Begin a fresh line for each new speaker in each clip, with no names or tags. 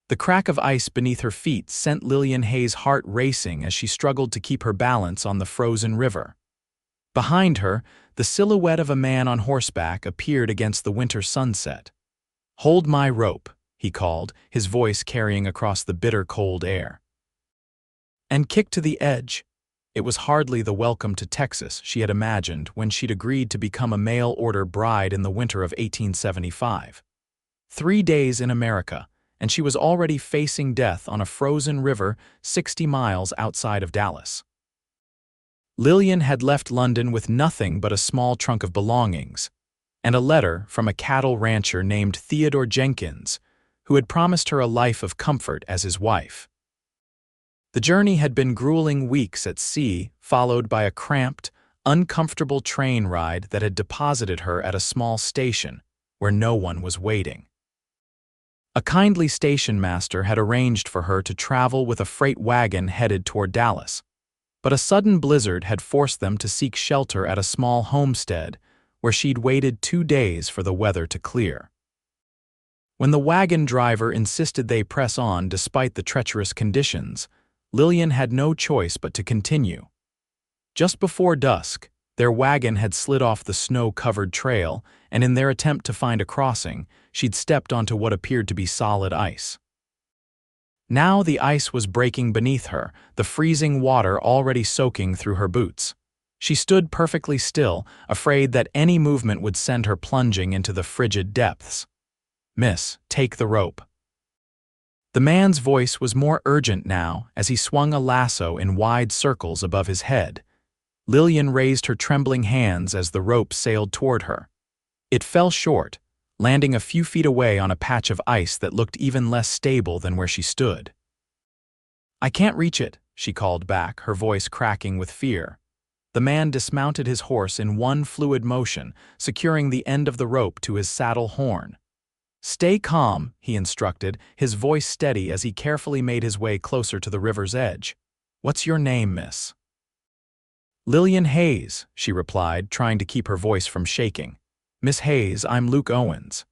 The crack of ice beneath her feet sent Lillian Hayes' heart racing as she struggled to keep her balance on the frozen river. Behind her, the silhouette of a man on horseback appeared against the winter sunset. "Hold my rope," he called, his voice carrying across the bitter cold air. And kicked to the edge. It was hardly the welcome to Texas she had imagined when she'd agreed to become a mail-order bride in the winter of 1875. 3 days in America, and she was already facing death on a frozen river 60 miles outside of Dallas. Lillian had left London with nothing but a small trunk of belongings, and a letter from a cattle rancher named Theodore Jenkins, who had promised her a life of comfort as his wife. The journey had been grueling weeks at sea, followed by a cramped, uncomfortable train ride that had deposited her at a small station where no one was waiting. A kindly station master had arranged for her to travel with a freight wagon headed toward Dallas, but a sudden blizzard had forced them to seek shelter at a small homestead where she'd waited 2 days for the weather to clear. When the wagon driver insisted they press on despite the treacherous conditions, Lillian had no choice but to continue. Just before dusk, their wagon had slid off the snow-covered trail, and in their attempt to find a crossing, she'd stepped onto what appeared to be solid ice. Now the ice was breaking beneath her, the freezing water already soaking through her boots. She stood perfectly still, afraid that any movement would send her plunging into the frigid depths. "Miss, take the rope." The man's voice was more urgent now as he swung a lasso in wide circles above his head. Lillian raised her trembling hands as the rope sailed toward her. It fell short, landing a few feet away on a patch of ice that looked even less stable than where she stood. "I can't reach it," she called back, her voice cracking with fear. The man dismounted his horse in one fluid motion, securing the end of the rope to his saddle horn. "Stay calm," he instructed, his voice steady as he carefully made his way closer to the river's edge. "What's your name, miss?" "Lillian Hayes," she replied, trying to keep her voice from shaking. "Miss Hayes, I'm Luke Owens."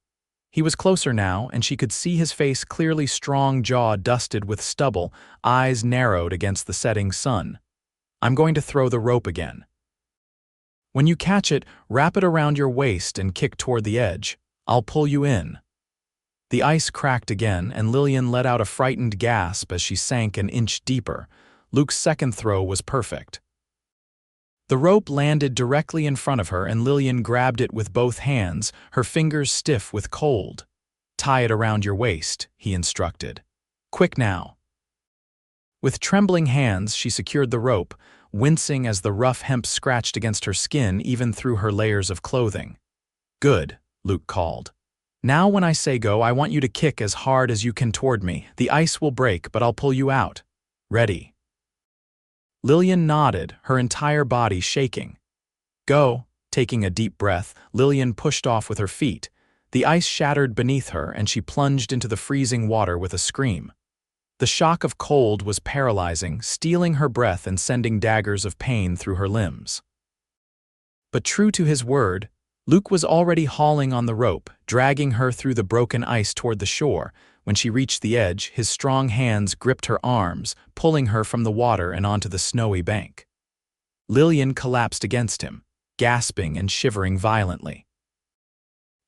He was closer now, and she could see his face clearly, strong jaw dusted with stubble, eyes narrowed against the setting sun. "I'm going to throw the rope again. When you catch it, wrap it around your waist and kick toward the edge. I'll pull you in." The ice cracked again, and Lillian let out a frightened gasp as she sank an inch deeper. Luke's second throw was perfect. The rope landed directly in front of her, and Lillian grabbed it with both hands, her fingers stiff with cold. "Tie it around your waist," he instructed. "Quick now." With trembling hands, she secured the rope, wincing as the rough hemp scratched against her skin even through her layers of clothing. "Good," Luke called. "Now when I say go, I want you to kick as hard as you can toward me. The ice will break, but I'll pull you out. Ready?" Lillian nodded, her entire body shaking. "Go." Taking a deep breath, Lillian pushed off with her feet. The ice shattered beneath her, and she plunged into the freezing water with a scream. The shock of cold was paralyzing, stealing her breath and sending daggers of pain through her limbs. But true to his word, Luke was already hauling on the rope, dragging her through the broken ice toward the shore. When she reached the edge, his strong hands gripped her arms, pulling her from the water and onto the snowy bank. Lillian collapsed against him, gasping and shivering violently.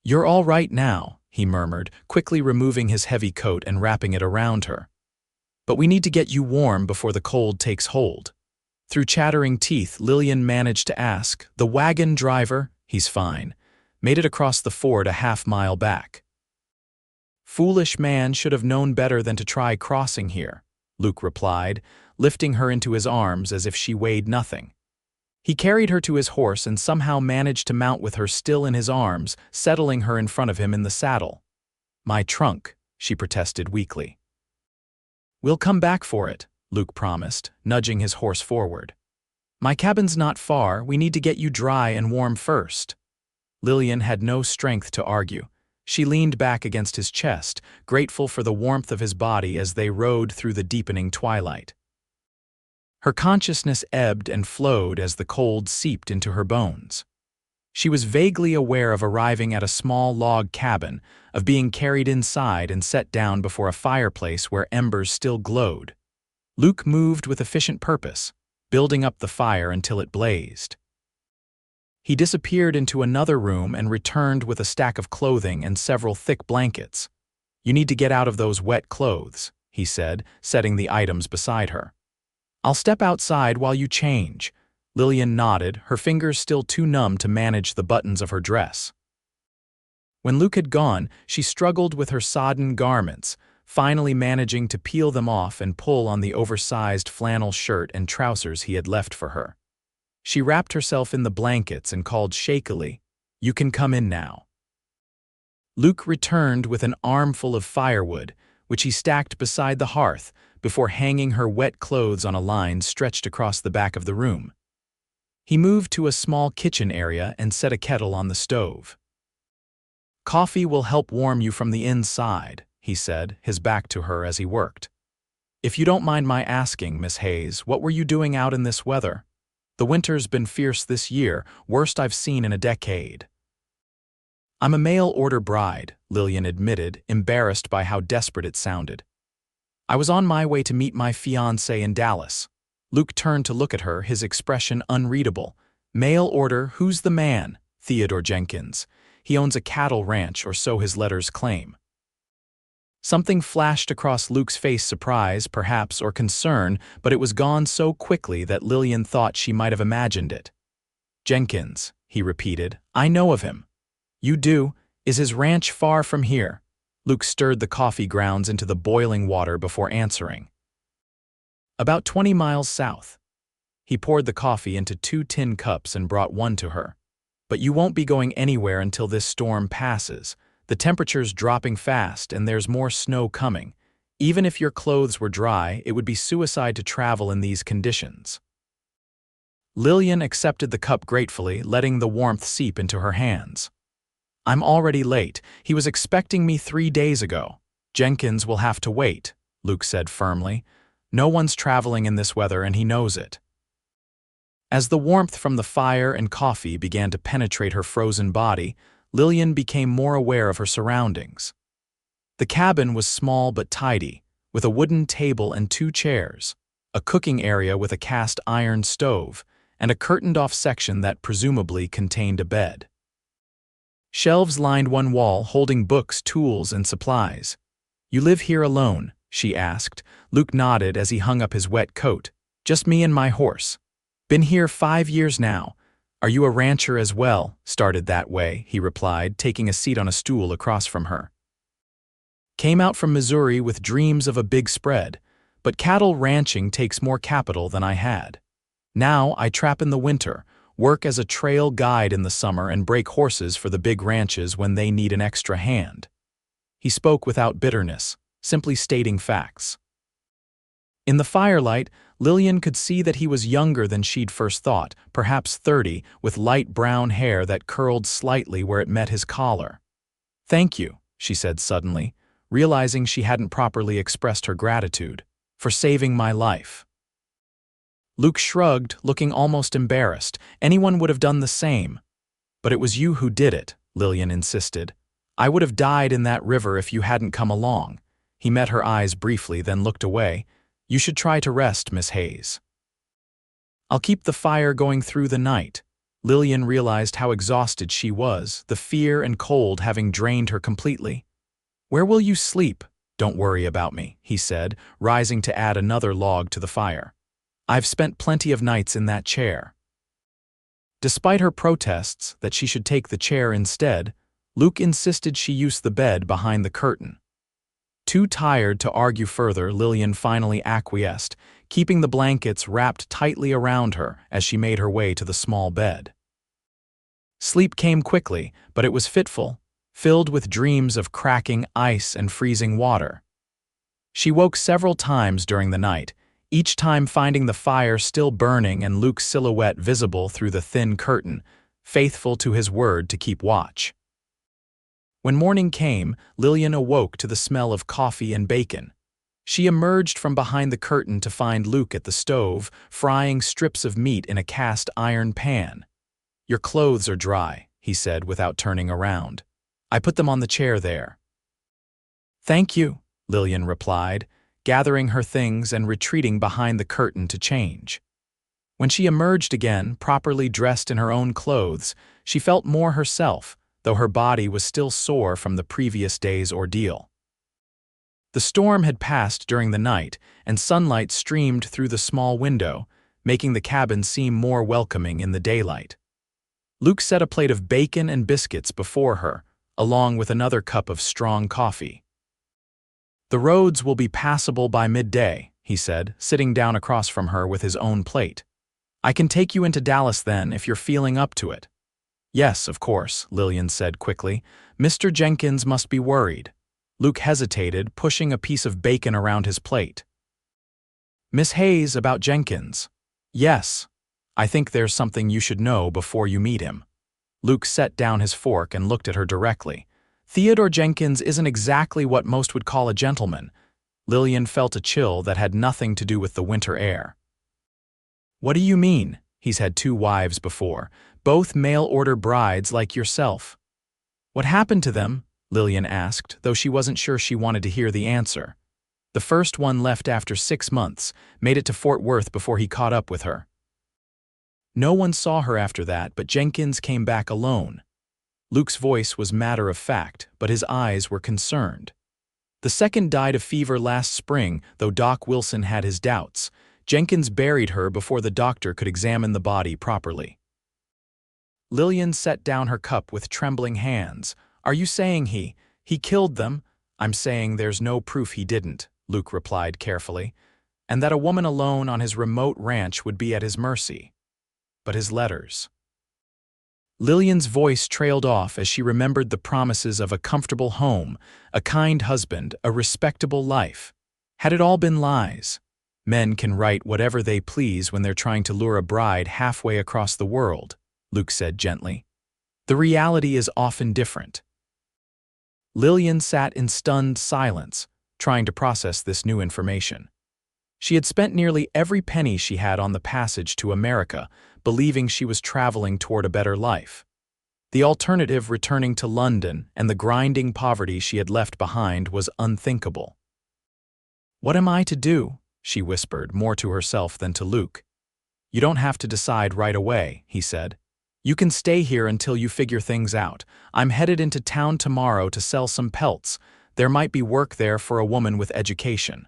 "You're all right now," he murmured, quickly removing his heavy coat and wrapping it around her. "But we need to get you warm before the cold takes hold." Through chattering teeth, Lillian managed to ask, "The wagon driver?" "He's fine. Made it across the ford a half-mile back." "Foolish man should have known better than to try crossing here," Luke replied, lifting her into his arms as if she weighed nothing. He carried her to his horse and somehow managed to mount with her still in his arms, settling her in front of him in the saddle. "My trunk," she protested weakly. "We'll come back for it," Luke promised, nudging his horse forward. "My cabin's not far. We need to get you dry and warm first." Lillian had no strength to argue. She leaned back against his chest, grateful for the warmth of his body as they rode through the deepening twilight. Her consciousness ebbed and flowed as the cold seeped into her bones. She was vaguely aware of arriving at a small log cabin, of being carried inside and set down before a fireplace where embers still glowed. Luke moved with efficient purpose, building up the fire until it blazed. He disappeared into another room and returned with a stack of clothing and several thick blankets. "You need to get out of those wet clothes," he said, setting the items beside her. "I'll step outside while you change." Lillian nodded, her fingers still too numb to manage the buttons of her dress. When Luke had gone, she struggled with her sodden garments, finally managing to peel them off and pull on the oversized flannel shirt and trousers he had left for her. She wrapped herself in the blankets and called shakily, "You can come in now." Luke returned with an armful of firewood, which he stacked beside the hearth before hanging her wet clothes on a line stretched across the back of the room. He moved to a small kitchen area and set a kettle on the stove. "Coffee will help warm you from the inside," he said, his back to her as he worked. "If you don't mind my asking, Miss Hayes, what were you doing out in this weather? The winter's been fierce this year, worst I've seen in a decade." "I'm a mail-order bride," Lillian admitted, embarrassed by how desperate it sounded. "I was on my way to meet my fiancé in Dallas." Luke turned to look at her, his expression unreadable. "Mail order, who's the man?" "Theodore Jenkins. He owns a cattle ranch, or so his letters claim." Something flashed across Luke's face, surprise, perhaps, or concern, but it was gone so quickly that Lillian thought she might have imagined it. "Jenkins," he repeated. "I know of him." "You do? Is his ranch far from here?" Luke stirred the coffee grounds into the boiling water before answering. "About 20 miles south." He poured the coffee into 2 tin cups and brought one to her. "But you won't be going anywhere until this storm passes. The temperature's dropping fast and there's more snow coming. Even if your clothes were dry, it would be suicide to travel in these conditions." Lillian accepted the cup gratefully, letting the warmth seep into her hands. "I'm already late. He was expecting me 3 days ago." "Jenkins will have to wait," Luke said firmly. "No one's traveling in this weather and he knows it." As the warmth from the fire and coffee began to penetrate her frozen body, Lillian became more aware of her surroundings. The cabin was small but tidy, with a wooden table and 2 chairs, a cooking area with a cast iron stove, and a curtained-off section that presumably contained a bed. Shelves lined one wall, holding books, tools, and supplies. "You live here alone?" she asked. Luke nodded as he hung up his wet coat. "Just me and my horse. Been here 5 years now." "Are you a rancher as well?" "Started that way," he replied, taking a seat on a stool across from her. "Came out from Missouri with dreams of a big spread, but cattle ranching takes more capital than I had. Now I trap in the winter, work as a trail guide in the summer, and break horses for the big ranches when they need an extra hand." He spoke without bitterness, simply stating facts. In the firelight, Lillian could see that he was younger than she'd first thought, perhaps 30, with light brown hair that curled slightly where it met his collar. "Thank you," she said suddenly, realizing she hadn't properly expressed her gratitude, "for saving my life." Luke shrugged, looking almost embarrassed. "Anyone would have done the same." "But it was you who did it," Lillian insisted. "I would have died in that river if you hadn't come along." He met her eyes briefly, then looked away. "You should try to rest, Miss Hayes." "I'll keep the fire going through the night." Lillian realized how exhausted she was, the fear and cold having drained her completely. "Where will you sleep?" "Don't worry about me," he said, rising to add another log to the fire. "I've spent plenty of nights in that chair." Despite her protests that she should take the chair instead, Luke insisted she use the bed behind the curtain. Too tired to argue further, Lillian finally acquiesced, keeping the blankets wrapped tightly around her as she made her way to the small bed. Sleep came quickly, but it was fitful, filled with dreams of cracking ice and freezing water. She woke several times during the night, each time finding the fire still burning and Luke's silhouette visible through the thin curtain, faithful to his word to keep watch. When morning came, Lillian awoke to the smell of coffee and bacon. She emerged from behind the curtain to find Luke at the stove, frying strips of meat in a cast iron pan. "Your clothes are dry," he said without turning around. "I put them on the chair there." "Thank you," Lillian replied, gathering her things and retreating behind the curtain to change. When she emerged again, properly dressed in her own clothes, she felt more herself, though her body was still sore from the previous day's ordeal. The storm had passed during the night, and sunlight streamed through the small window, making the cabin seem more welcoming in the daylight. Luke set a plate of bacon and biscuits before her, along with another cup of strong coffee. "The roads will be passable by midday," he said, sitting down across from her with his own plate. "I can take you into Dallas then if you're feeling up to it." "Yes, of course," Lillian said quickly. "Mr. Jenkins must be worried." Luke hesitated, pushing a piece of bacon around his plate. "Miss Hayes, about Jenkins." "Yes. I think there's something you should know before you meet him." Luke set down his fork and looked at her directly. "Theodore Jenkins isn't exactly what most would call a gentleman." Lillian felt a chill that had nothing to do with the winter air. "What do you mean? He's had 2 wives before, both mail-order brides like yourself." "What happened to them?" Lillian asked, though she wasn't sure she wanted to hear the answer. "The first one left after 6 months, made it to Fort Worth before he caught up with her. No one saw her after that, but Jenkins came back alone." Luke's voice was matter-of-fact, but his eyes were concerned. "The second died of fever last spring, though Doc Wilson had his doubts. Jenkins buried her before the doctor could examine the body properly." Lillian set down her cup with trembling hands. "Are you saying he killed them?" "I'm saying there's no proof he didn't," Luke replied carefully, "and that a woman alone on his remote ranch would be at his mercy. But his letters." Lillian's voice trailed off as she remembered the promises of a comfortable home, a kind husband, a respectable life. Had it all been lies? Men can write whatever they please when they're trying to lure a bride halfway across the world, Luke said gently. The reality is often different. Lillian sat in stunned silence, trying to process this new information. She had spent nearly every penny she had on the passage to America, believing she was traveling toward a better life. The alternative, returning to London and the grinding poverty she had left behind, was unthinkable. "What am I to do?" she whispered, more to herself than to Luke. "You don't have to decide right away," he said. "You can stay here until you figure things out. I'm headed into town tomorrow to sell some pelts. There might be work there for a woman with education."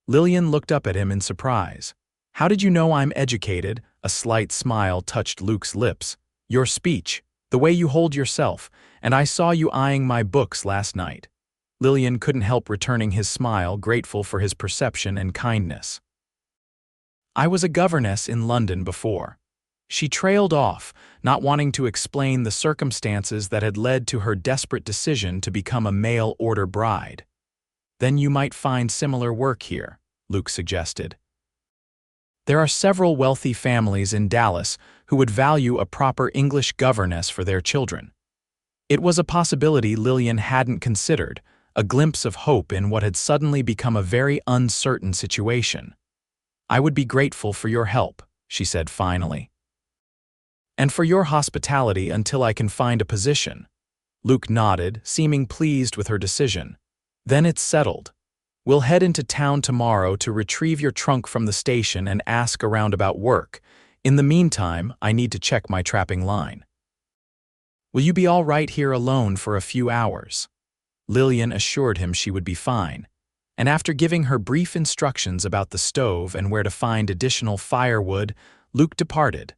Lillian looked up at him in surprise. "How did you know I'm educated?" A slight smile touched Luke's lips. "Your speech, the way you hold yourself, and I saw you eyeing my books last night." Lillian couldn't help returning his smile, grateful for his perception and kindness. "I was a governess in London before." She trailed off, not wanting to explain the circumstances that had led to her desperate decision to become a mail-order bride. "Then you might find similar work here," Luke suggested. "There are several wealthy families in Dallas who would value a proper English governess for their children." It was a possibility Lillian hadn't considered, a glimpse of hope in what had suddenly become a very uncertain situation. "I would be grateful for your help," she said finally. "And for your hospitality until I can find a position." Luke nodded, seeming pleased with her decision. "Then it's settled. We'll head into town tomorrow to retrieve your trunk from the station and ask around about work. In the meantime, I need to check my trapping line." "Will you be all right here alone for a few hours?" Lillian assured him she would be fine, and after giving her brief instructions about the stove and where to find additional firewood, Luke departed.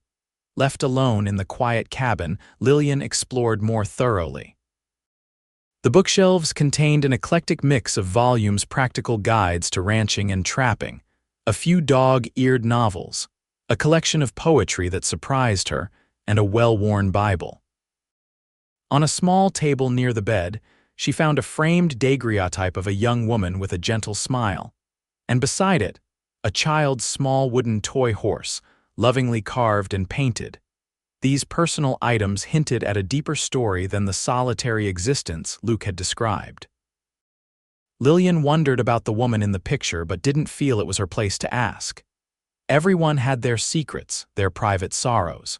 Left alone in the quiet cabin, Lillian explored more thoroughly. The bookshelves contained an eclectic mix of volumes, practical guides to ranching and trapping, a few dog-eared novels, a collection of poetry that surprised her, and a well-worn Bible. On a small table near the bed, she found a framed daguerreotype of a young woman with a gentle smile, and beside it, a child's small wooden toy horse, lovingly carved and painted. These personal items hinted at a deeper story than the solitary existence Luke had described. Lillian wondered about the woman in the picture but didn't feel it was her place to ask. Everyone had their secrets, their private sorrows.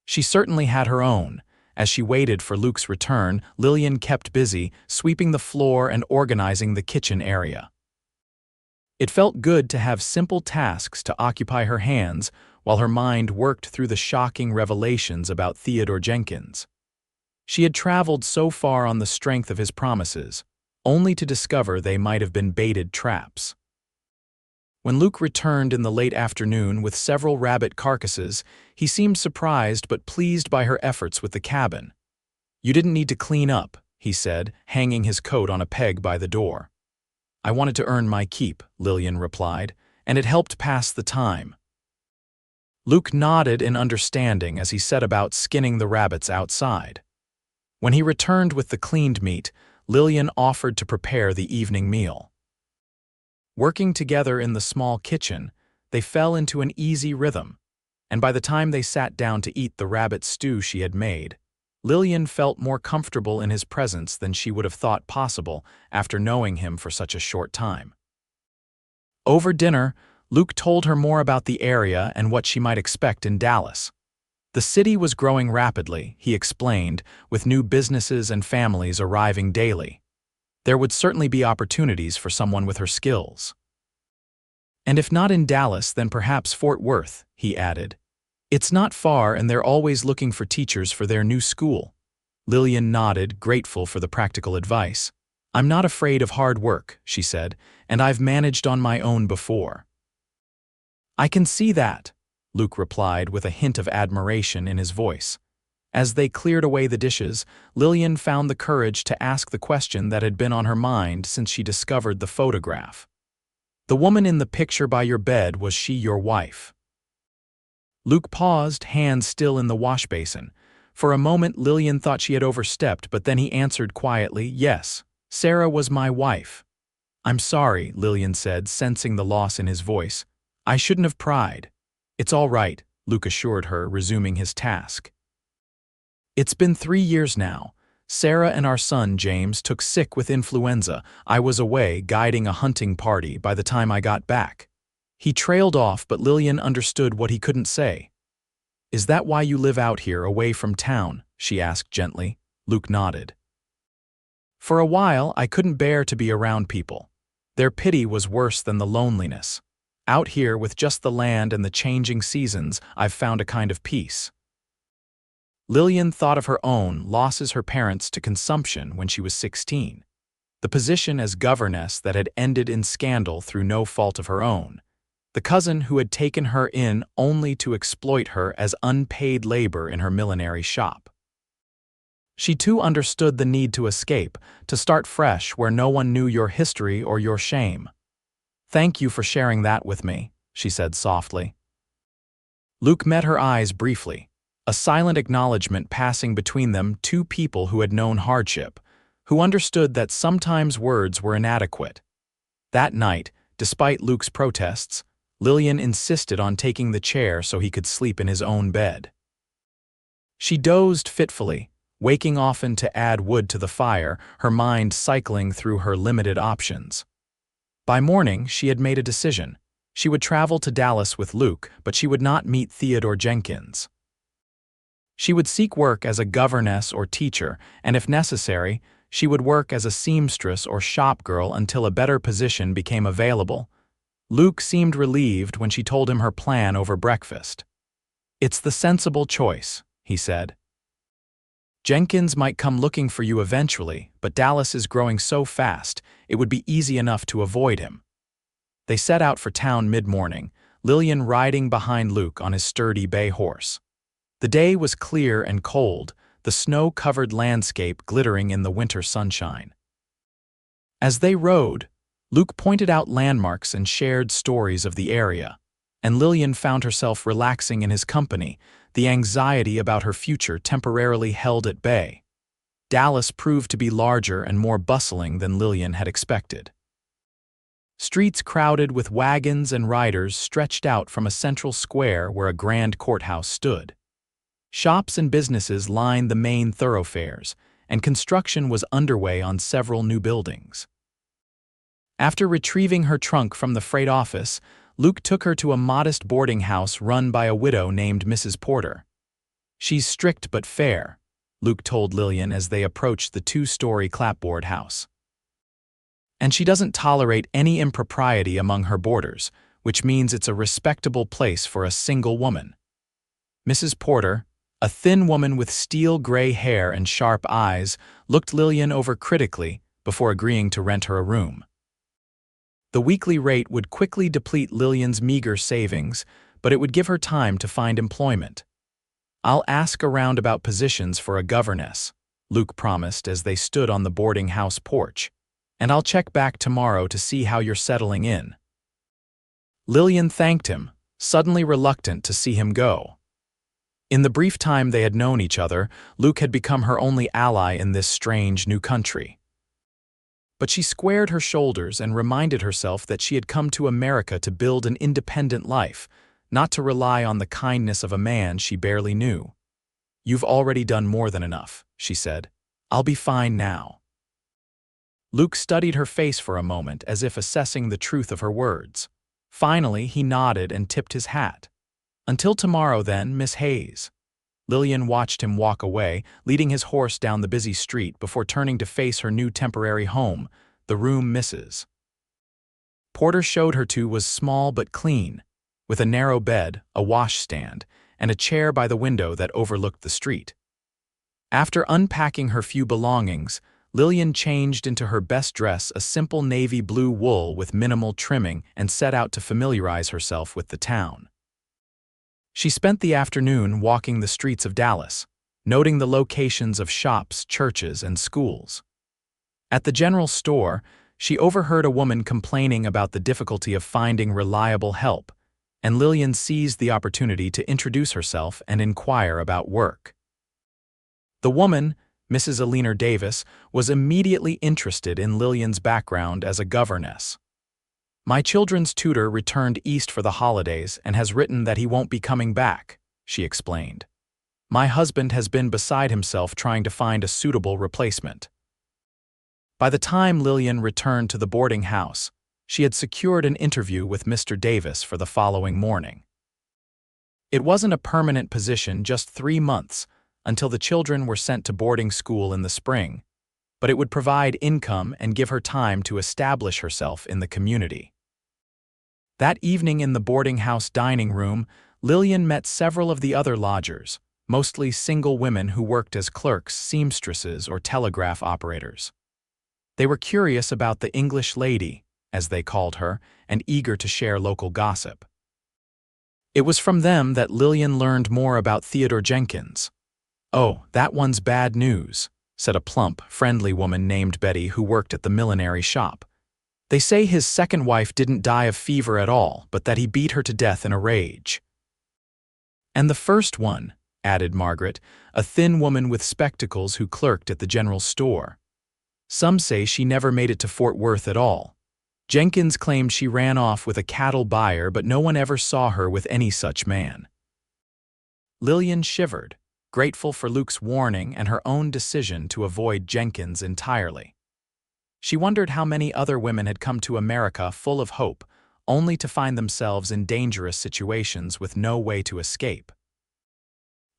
She certainly had her own. As she waited for Luke's return, Lillian kept busy, sweeping the floor and organizing the kitchen area. It felt good to have simple tasks to occupy her hands while her mind worked through the shocking revelations about Theodore Jenkins. She had traveled so far on the strength of his promises, only to discover they might have been baited traps. When Luke returned in the late afternoon with several rabbit carcasses, he seemed surprised but pleased by her efforts with the cabin. "You didn't need to clean up," he said, hanging his coat on a peg by the door. "I wanted to earn my keep," Lillian replied, "and it helped pass the time." Luke nodded in understanding as he set about skinning the rabbits outside. When he returned with the cleaned meat, Lillian offered to prepare the evening meal. Working together in the small kitchen, they fell into an easy rhythm, and by the time they sat down to eat the rabbit stew she had made, Lillian felt more comfortable in his presence than she would have thought possible after knowing him for such a short time. Over dinner, Luke told her more about the area and what she might expect in Dallas. The city was growing rapidly, he explained, with new businesses and families arriving daily. There would certainly be opportunities for someone with her skills. "And if not in Dallas, then perhaps Fort Worth," he added. "It's not far and they're always looking for teachers for their new school." Lillian nodded, grateful for the practical advice. "I'm not afraid of hard work," she said, "and I've managed on my own before." "I can see that," Luke replied with a hint of admiration in his voice. As they cleared away the dishes, Lillian found the courage to ask the question that had been on her mind since she discovered the photograph. "The woman in the picture by your bed, was she your wife?" Luke paused, hands still in the wash basin. For a moment Lillian thought she had overstepped, but then he answered quietly, "Yes, Sarah was my wife." "I'm sorry," Lillian said, sensing the loss in his voice. "I shouldn't have pried." "It's all right," Luke assured her, resuming his task. "It's been 3 years now. Sarah and our son, James, took sick with influenza. I was away guiding a hunting party by the time I got back." He trailed off, but Lillian understood what he couldn't say. "Is that why you live out here, away from town?" she asked gently. Luke nodded. "For a while, I couldn't bear to be around people. Their pity was worse than the loneliness. Out here, with just the land and the changing seasons, I've found a kind of peace." Lillian thought of her own losses, her parents to consumption when she was 16, the position as governess that had ended in scandal through no fault of her own, the cousin who had taken her in only to exploit her as unpaid labor in her millinery shop. She too understood the need to escape, to start fresh where no one knew your history or your shame. "Thank you for sharing that with me," she said softly. Luke met her eyes briefly, a silent acknowledgement passing between them, two people who had known hardship, who understood that sometimes words were inadequate. That night, despite Luke's protests, Lillian insisted on taking the chair so he could sleep in his own bed. She dozed fitfully, waking often to add wood to the fire, her mind cycling through her limited options. By morning, she had made a decision. She would travel to Dallas with Luke, but she would not meet Theodore Jenkins. She would seek work as a governess or teacher, and if necessary, she would work as a seamstress or shop girl until a better position became available. Luke seemed relieved when she told him her plan over breakfast. "It's the sensible choice," he said. "Jenkins might come looking for you eventually, but Dallas is growing so fast, it would be easy enough to avoid him." They set out for town mid-morning, Lillian riding behind Luke on his sturdy bay horse. The day was clear and cold, the snow-covered landscape glittering in the winter sunshine. As they rode, Luke pointed out landmarks and shared stories of the area, and Lillian found herself relaxing in his company, the anxiety about her future temporarily held at bay. Dallas proved to be larger and more bustling than Lillian had expected. Streets crowded with wagons and riders stretched out from a central square where a grand courthouse stood. Shops and businesses lined the main thoroughfares, and construction was underway on several new buildings. After retrieving her trunk from the freight office, Luke took her to a modest boarding house run by a widow named Mrs. Porter. "She's strict but fair," Luke told Lillian as they approached the two-story clapboard house. "And she doesn't tolerate any impropriety among her boarders, which means it's a respectable place for a single woman." Mrs. Porter, a thin woman with steel-gray hair and sharp eyes, looked Lillian over critically before agreeing to rent her a room. The weekly rate would quickly deplete Lillian's meager savings, but it would give her time to find employment. "I'll ask around about positions for a governess," Luke promised as they stood on the boarding house porch, "and I'll check back tomorrow to see how you're settling in." Lillian thanked him, suddenly reluctant to see him go. In the brief time they had known each other, Luke had become her only ally in this strange new country. But she squared her shoulders and reminded herself that she had come to America to build an independent life, not to rely on the kindness of a man she barely knew. "You've already done more than enough," she said. "I'll be fine now." Luke studied her face for a moment as if assessing the truth of her words. Finally, he nodded and tipped his hat. "Until tomorrow then, Miss Hayes." Lillian watched him walk away, leading his horse down the busy street before turning to face her new temporary home, the room Mrs. Porter showed her to was small but clean, with a narrow bed, a washstand, and a chair by the window that overlooked the street. After unpacking her few belongings, Lillian changed into her best dress, a simple navy blue wool with minimal trimming, and set out to familiarize herself with the town. She spent the afternoon walking the streets of Dallas, noting the locations of shops, churches, and schools. At the general store, she overheard a woman complaining about the difficulty of finding reliable help, and Lillian seized the opportunity to introduce herself and inquire about work. The woman, Mrs. Alina Davis, was immediately interested in Lillian's background as a governess. "My children's tutor returned east for the holidays and has written that he won't be coming back," she explained. "My husband has been beside himself trying to find a suitable replacement." By the time Lillian returned to the boarding house, she had secured an interview with Mr. Davis for the following morning. It wasn't a permanent position, just 3 months, until the children were sent to boarding school in the spring, but it would provide income and give her time to establish herself in the community. That evening in the boarding house dining room, Lillian met several of the other lodgers, mostly single women who worked as clerks, seamstresses, or telegraph operators. They were curious about the English lady, as they called her, and eager to share local gossip. It was from them that Lillian learned more about Theodore Jenkins. "Oh, that one's bad news," said a plump, friendly woman named Betty who worked at the millinery shop. "They say his second wife didn't die of fever at all, but that he beat her to death in a rage." "And the first one," added Margaret, a thin woman with spectacles who clerked at the general store. "Some say she never made it to Fort Worth at all. Jenkins claimed she ran off with a cattle buyer, but no one ever saw her with any such man." Lillian shivered, grateful for Luke's warning and her own decision to avoid Jenkins entirely. She wondered how many other women had come to America full of hope, only to find themselves in dangerous situations with no way to escape.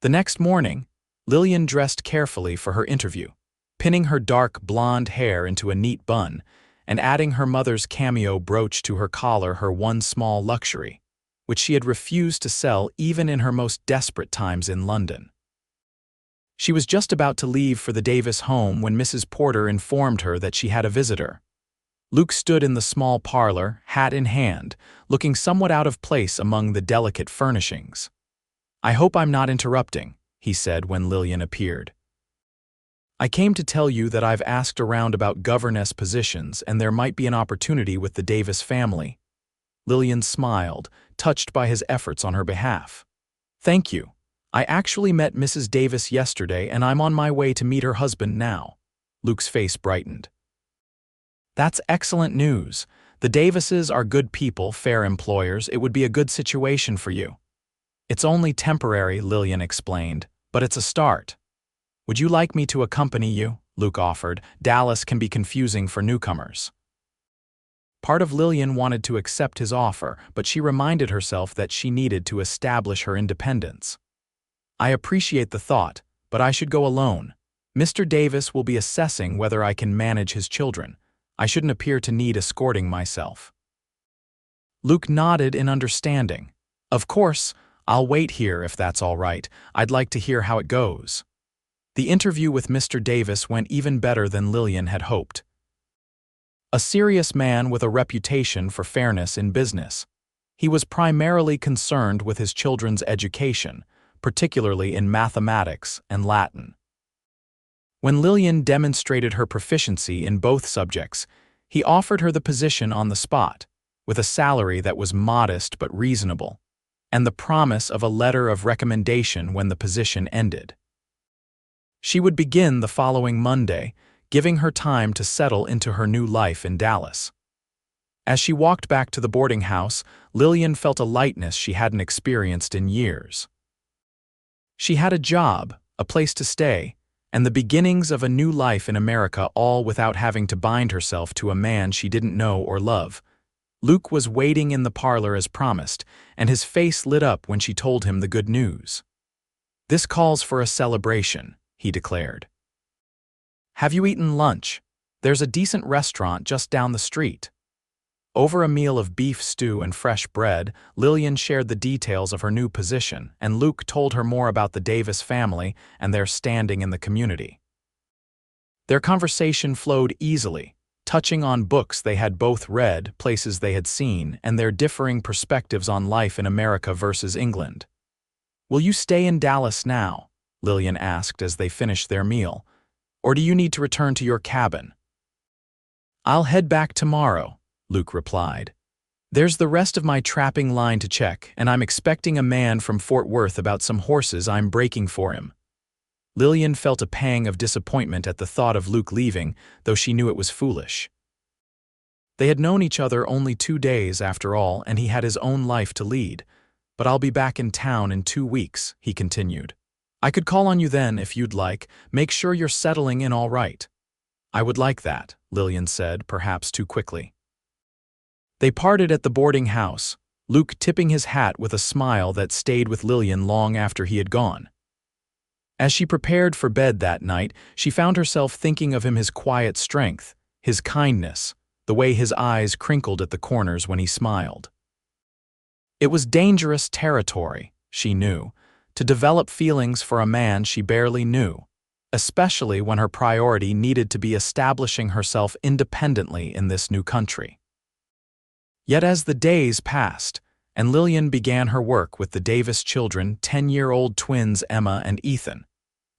The next morning, Lillian dressed carefully for her interview, pinning her dark blonde hair into a neat bun and adding her mother's cameo brooch to her collar, her one small luxury, which she had refused to sell even in her most desperate times in London. She was just about to leave for the Davis home when Mrs. Porter informed her that she had a visitor. Luke stood in the small parlor, hat in hand, looking somewhat out of place among the delicate furnishings. "I hope I'm not interrupting," he said when Lillian appeared. "I came to tell you that I've asked around about governess positions and there might be an opportunity with the Davis family." Lillian smiled, touched by his efforts on her behalf. "Thank you. I actually met Mrs. Davis yesterday and I'm on my way to meet her husband now." Luke's face brightened. "That's excellent news. The Davises are good people, fair employers. It would be a good situation for you." "It's only temporary," Lillian explained, "but it's a start." "Would you like me to accompany you?" Luke offered. "Dallas can be confusing for newcomers." Part of Lillian wanted to accept his offer, but she reminded herself that she needed to establish her independence. I appreciate the thought, but I should go alone. Mr. Davis will be assessing whether I can manage his children. I shouldn't appear to need escorting myself." Luke nodded in understanding. "Of course, I'll wait here if that's all right. I'd like to hear how it goes." The interview with Mr. Davis went even better than Lillian had hoped. A serious man with a reputation for fairness in business. He was primarily concerned with his children's education, particularly in mathematics and Latin. When Lillian demonstrated her proficiency in both subjects, he offered her the position on the spot, with a salary that was modest but reasonable, and the promise of a letter of recommendation when the position ended. She would begin the following Monday, giving her time to settle into her new life in Dallas. As she walked back to the boarding house, Lillian felt a lightness she hadn't experienced in years. She had a job, a place to stay, and the beginnings of a new life in America, all without having to bind herself to a man she didn't know or love. Luke was waiting in the parlor as promised, and his face lit up when she told him the good news. "This calls for a celebration," he declared. "Have you eaten lunch? There's a decent restaurant just down the street." Over a meal of beef stew and fresh bread, Lillian shared the details of her new position, and Luke told her more about the Davis family and their standing in the community. Their conversation flowed easily, touching on books they had both read, places they had seen, and their differing perspectives on life in America versus England. "Will you stay in Dallas now?" Lillian asked as they finished their meal. "Or do you need to return to your cabin?" "I'll head back tomorrow," Luke replied. "There's the rest of my trapping line to check, and I'm expecting a man from Fort Worth about some horses I'm breaking for him." Lillian felt a pang of disappointment at the thought of Luke leaving, though she knew it was foolish. They had known each other only 2 days after all, and he had his own life to lead. "But I'll be back in town in 2 weeks, he continued. "I could call on you then if you'd like. Make sure you're settling in all right." "I would like that," Lillian said, perhaps too quickly. They parted at the boarding house, Luke tipping his hat with a smile that stayed with Lillian long after he had gone. As she prepared for bed that night, she found herself thinking of him, his quiet strength, his kindness, the way his eyes crinkled at the corners when he smiled. It was dangerous territory, she knew, to develop feelings for a man she barely knew, especially when her priority needed to be establishing herself independently in this new country. Yet as the days passed, and Lillian began her work with the Davis children, 10-year-old twins Emma and Ethan,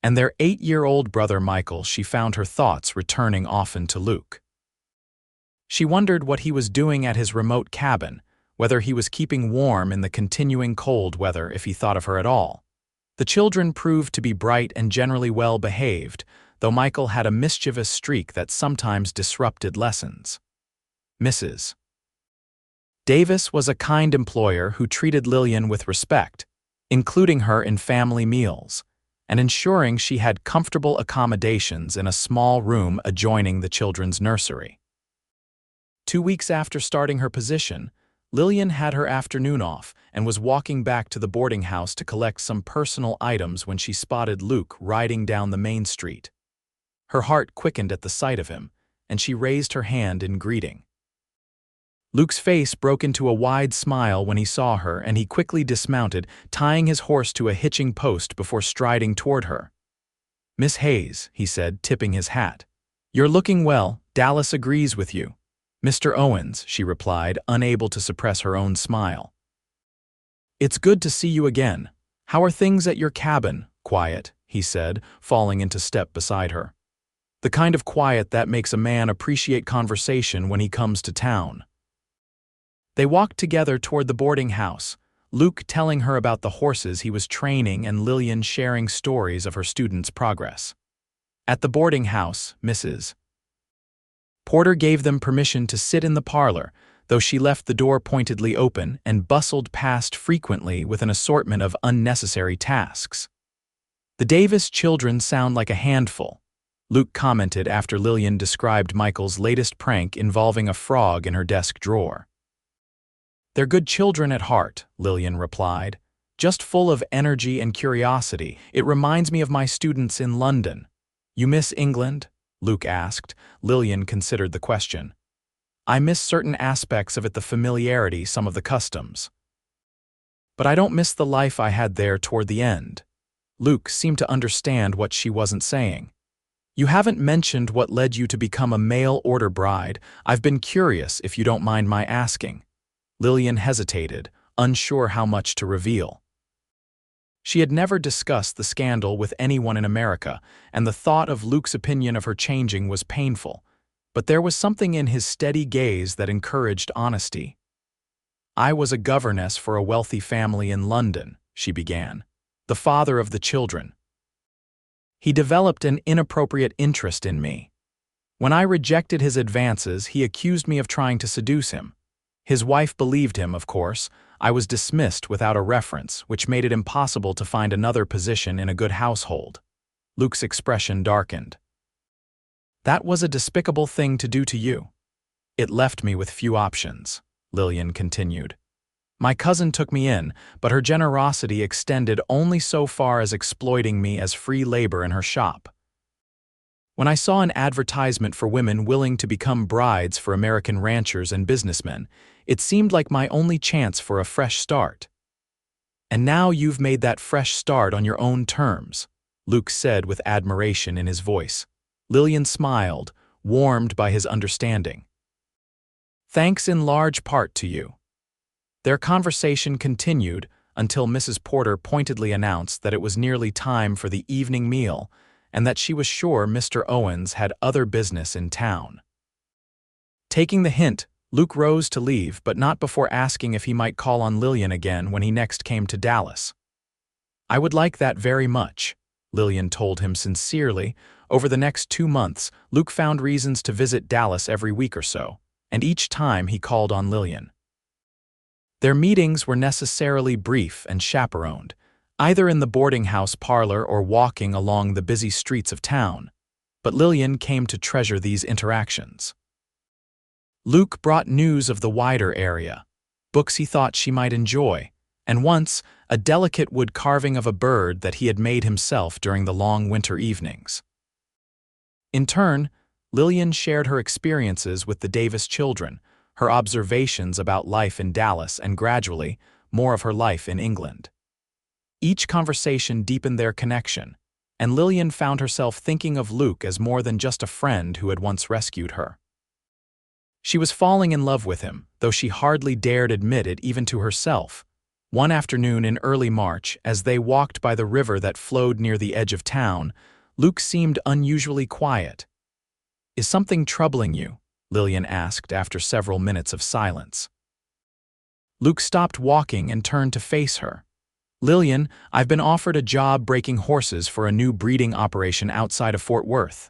and their 8-year-old brother Michael, she found her thoughts returning often to Luke. She wondered what he was doing at his remote cabin, whether he was keeping warm in the continuing cold weather, if he thought of her at all. The children proved to be bright and generally well-behaved, though Michael had a mischievous streak that sometimes disrupted lessons. Mrs. Davis was a kind employer who treated Lillian with respect, including her in family meals, and ensuring she had comfortable accommodations in a small room adjoining the children's nursery. 2 weeks after starting her position, Lillian had her afternoon off and was walking back to the boarding house to collect some personal items when she spotted Luke riding down the main street. Her heart quickened at the sight of him, and she raised her hand in greeting. Luke's face broke into a wide smile when he saw her, and he quickly dismounted, tying his horse to a hitching post before striding toward her. "Miss Hayes," he said, tipping his hat. "You're looking well. Dallas agrees with you." "Mr. Owens," she replied, unable to suppress her own smile. "It's good to see you again. How are things at your cabin?" "Quiet," he said, falling into step beside her. "The kind of quiet that makes a man appreciate conversation when he comes to town." They walked together toward the boarding house, Luke telling her about the horses he was training and Lillian sharing stories of her students' progress. At the boarding house, Mrs. Porter gave them permission to sit in the parlor, though she left the door pointedly open and bustled past frequently with an assortment of unnecessary tasks. "The Davis children sound like a handful," Luke commented after Lillian described Michael's latest prank involving a frog in her desk drawer. "They're good children at heart," Lillian replied, just full of energy and curiosity. It reminds me of my students in London. You miss England? Luke asked. Lillian considered the question. I miss certain aspects of it, the familiarity, some of the customs. But I don't miss the life I had there toward the end. Luke seemed to understand what she wasn't saying. You haven't mentioned what led you to become a mail-order bride. I've been curious, if you don't mind my asking. Lillian hesitated, unsure how much to reveal. She had never discussed the scandal with anyone in America, and the thought of Luke's opinion of her changing was painful. But there was something in his steady gaze that encouraged honesty. I was a governess for a wealthy family in London, she began, the father of the children. He developed an inappropriate interest in me. When I rejected his advances, he accused me of trying to seduce him. His wife believed him, of course. I was dismissed without a reference, which made it impossible to find another position in a good household. Luke's expression darkened. That was a despicable thing to do to you. It left me with few options, Lillian continued. My cousin took me in, but her generosity extended only so far as exploiting me as free labor in her shop. When I saw an advertisement for women willing to become brides for American ranchers and businessmen, it seemed like my only chance for a fresh start. And now you've made that fresh start on your own terms, Luke said with admiration in his voice. Lillian smiled, warmed by his understanding. Thanks in large part to you. Their conversation continued until Mrs. Porter pointedly announced that it was nearly time for the evening meal and that she was sure Mr. Owens had other business in town. Taking the hint, Luke rose to leave, but not before asking if he might call on Lillian again when he next came to Dallas. I would like that very much, Lillian told him sincerely. Over the next 2 months, Luke found reasons to visit Dallas every week or so, and each time he called on Lillian. Their meetings were necessarily brief and chaperoned, either in the boarding house parlor or walking along the busy streets of town, but Lillian came to treasure these interactions. Luke brought news of the wider area, books he thought she might enjoy, and once a delicate wood carving of a bird that he had made himself during the long winter evenings. In turn, Lillian shared her experiences with the Davis children, her observations about life in Dallas, and gradually, more of her life in England. Each conversation deepened their connection, and Lillian found herself thinking of Luke as more than just a friend who had once rescued her. She was falling in love with him, though she hardly dared admit it even to herself. One afternoon in early March, as they walked by the river that flowed near the edge of town, Luke seemed unusually quiet. Is something troubling you? Lillian asked after several minutes of silence. Luke stopped walking and turned to face her. Lillian, I've been offered a job breaking horses for a new breeding operation outside of Fort Worth.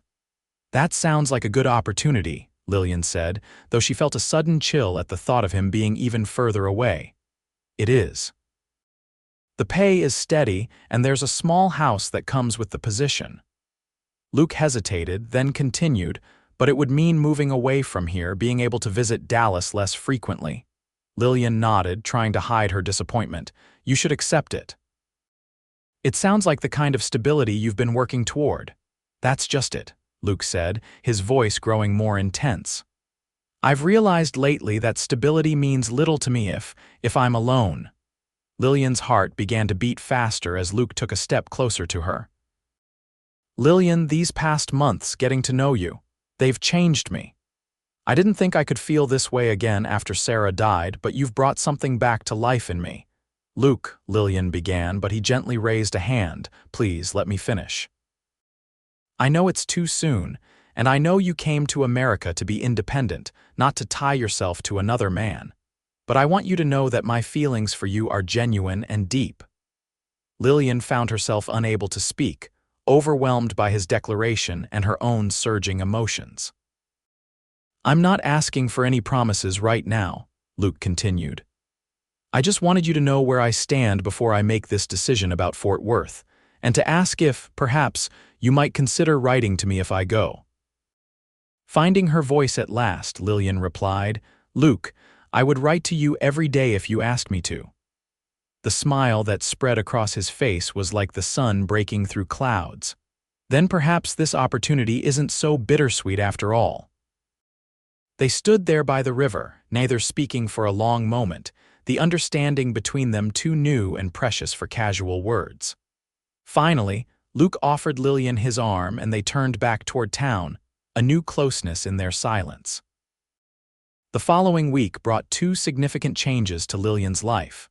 That sounds like a good opportunity, Lillian said, though she felt a sudden chill at the thought of him being even further away. It is. The pay is steady, and there's a small house that comes with the position. Luke hesitated, then continued, but it would mean moving away from here, being able to visit Dallas less frequently. Lillian nodded, trying to hide her disappointment. You should accept it. It sounds like the kind of stability you've been working toward. That's just it, Luke said, his voice growing more intense. I've realized lately that stability means little to me if I'm alone. Lillian's heart began to beat faster as Luke took a step closer to her. Lillian, these past months getting to know you, they've changed me. I didn't think I could feel this way again after Sarah died, but you've brought something back to life in me. Luke, Lillian began, but he gently raised a hand. Please, let me finish. I know it's too soon, and I know you came to America to be independent, not to tie yourself to another man. But I want you to know that my feelings for you are genuine and deep. Lillian found herself unable to speak, overwhelmed by his declaration and her own surging emotions. I'm not asking for any promises right now, Luke continued. I just wanted you to know where I stand before I make this decision about Fort Worth, and to ask if, perhaps, you might consider writing to me if I go. Finding her voice at last, Lillian replied, Luke, I would write to you every day if you asked me to. The smile that spread across his face was like the sun breaking through clouds. Then perhaps this opportunity isn't so bittersweet after all. They stood there by the river, neither speaking for a long moment, the understanding between them too new and precious for casual words. Finally, Luke offered Lillian his arm and they turned back toward town, a new closeness in their silence. The following week brought two significant changes to Lillian's life.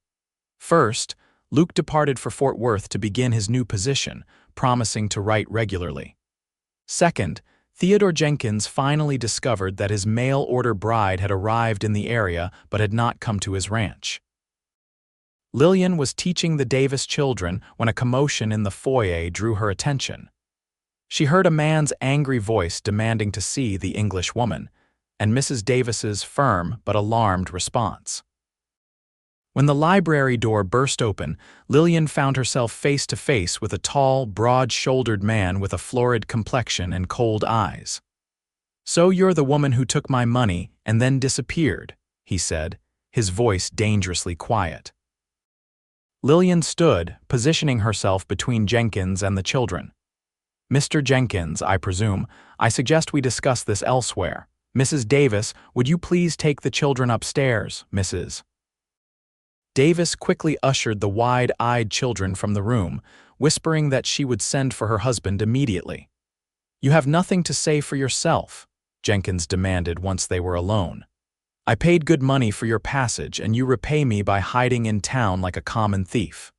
First, Luke departed for Fort Worth to begin his new position, promising to write regularly. Second, Theodore Jenkins finally discovered that his mail-order bride had arrived in the area but had not come to his ranch. Lillian was teaching the Davis children when a commotion in the foyer drew her attention. She heard a man's angry voice demanding to see the English woman, and Mrs. Davis's firm but alarmed response. When the library door burst open, Lillian found herself face to face with a tall, broad-shouldered man with a florid complexion and cold eyes. "So you're the woman who took my money and then disappeared," he said, his voice dangerously quiet. Lillian stood, positioning herself between Jenkins and the children. "Mr. Jenkins, I presume. I suggest we discuss this elsewhere. Mrs. Davis, would you please take the children upstairs, Mrs. Davis quickly ushered the wide-eyed children from the room, whispering that she would send for her husband immediately. "You have nothing to say for yourself," Jenkins demanded once they were alone. "I paid good money for your passage, and you repay me by hiding in town like a common thief."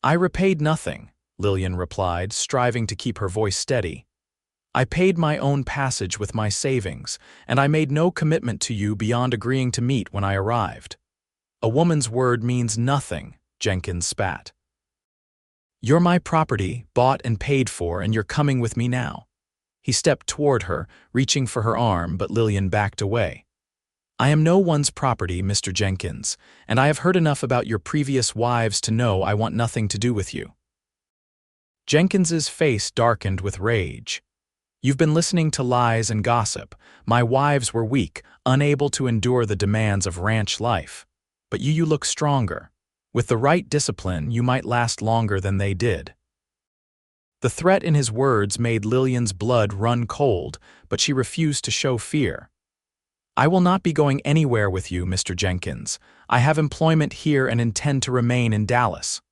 "I repaid nothing," Lillian replied, striving to keep her voice steady. "I paid my own passage with my savings, and I made no commitment to you beyond agreeing to meet when I arrived." "A woman's word means nothing," Jenkins spat. "You're my property, bought and paid for, and you're coming with me now." He stepped toward her, reaching for her arm, but Lillian backed away. "I am no one's property, Mr. Jenkins, and I have heard enough about your previous wives to know I want nothing to do with you." Jenkins's face darkened with rage. "You've been listening to lies and gossip. My wives were weak, unable to endure the demands of ranch life. But you look stronger. With the right discipline, you might last longer than they did." The threat in his words made Lillian's blood run cold, but she refused to show fear. "I will not be going anywhere with you, Mr. Jenkins. I have employment here and intend to remain in Dallas."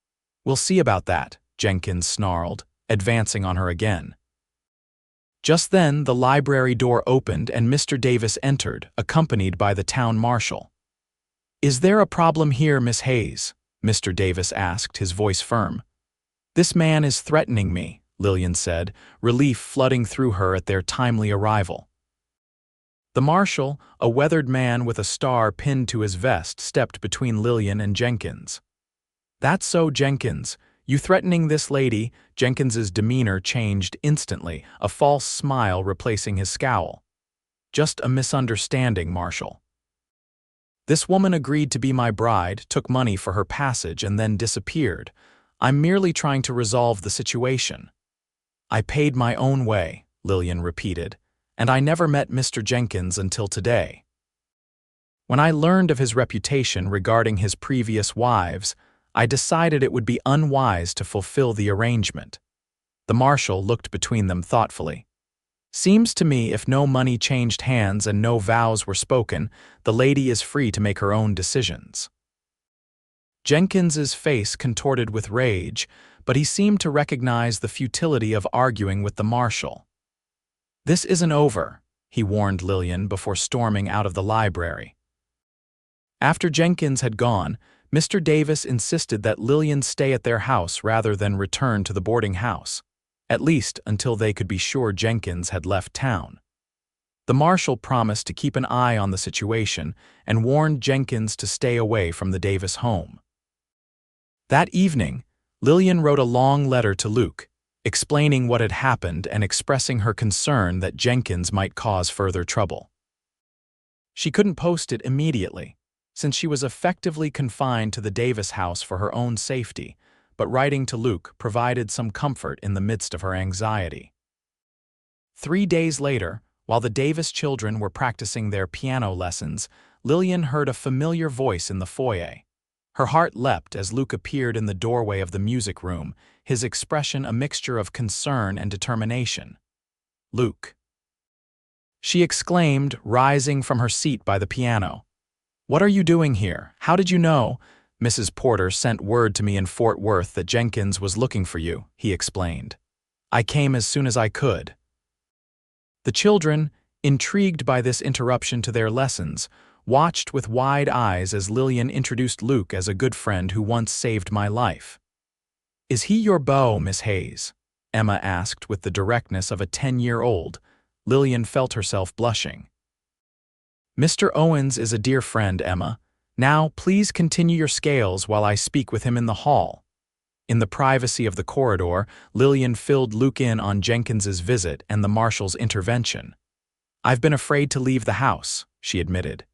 "We'll see about that," Jenkins snarled, advancing on her again. Just then, the library door opened and Mr. Davis entered, accompanied by the town marshal. "Is there a problem here, Miss Hayes?" Mr. Davis asked, his voice firm. "This man is threatening me," Lillian said, relief flooding through her at their timely arrival. The marshal, a weathered man with a star pinned to his vest, stepped between Lillian and Jenkins. "That's so, Jenkins. You threatening this lady?" Jenkins's demeanor changed instantly, a false smile replacing his scowl. "Just a misunderstanding, Marshal. This woman agreed to be my bride, took money for her passage, and then disappeared. I'm merely trying to resolve the situation." "I paid my own way," Lillian repeated, "and I never met Mr. Jenkins until today. When I learned of his reputation regarding his previous wives, I decided it would be unwise to fulfill the arrangement." The marshal looked between them thoughtfully. "Seems to me if no money changed hands and no vows were spoken, the lady is free to make her own decisions." Jenkins's face contorted with rage, but he seemed to recognize the futility of arguing with the marshal. "This isn't over," he warned Lillian before storming out of the library. After Jenkins had gone, Mr. Davis insisted that Lillian stay at their house rather than return to the boarding house, at least until they could be sure Jenkins had left town. The marshal promised to keep an eye on the situation and warned Jenkins to stay away from the Davis home. That evening, Lillian wrote a long letter to Luke, explaining what had happened and expressing her concern that Jenkins might cause further trouble. She couldn't post it immediately, since she was effectively confined to the Davis house for her own safety, but writing to Luke provided some comfort in the midst of her anxiety. 3 days later, while the Davis children were practicing their piano lessons, Lillian heard a familiar voice in the foyer. Her heart leapt as Luke appeared in the doorway of the music room, his expression a mixture of concern and determination. "Luke," she exclaimed, rising from her seat by the piano. "What are you doing here? How did you know?" "Mrs. Porter sent word to me in Fort Worth that Jenkins was looking for you," he explained. "I came as soon as I could." The children, intrigued by this interruption to their lessons, watched with wide eyes as Lillian introduced Luke as a good friend who once saved my life. "Is he your beau, Miss Hayes?" Emma asked with the directness of a 10-year-old. Lillian felt herself blushing. "Mr. Owens is a dear friend, Emma. Now, please continue your scales while I speak with him in the hall." In the privacy of the corridor, Lillian filled Luke in on Jenkins's visit and the marshal's intervention. "I've been afraid to leave the house," she admitted.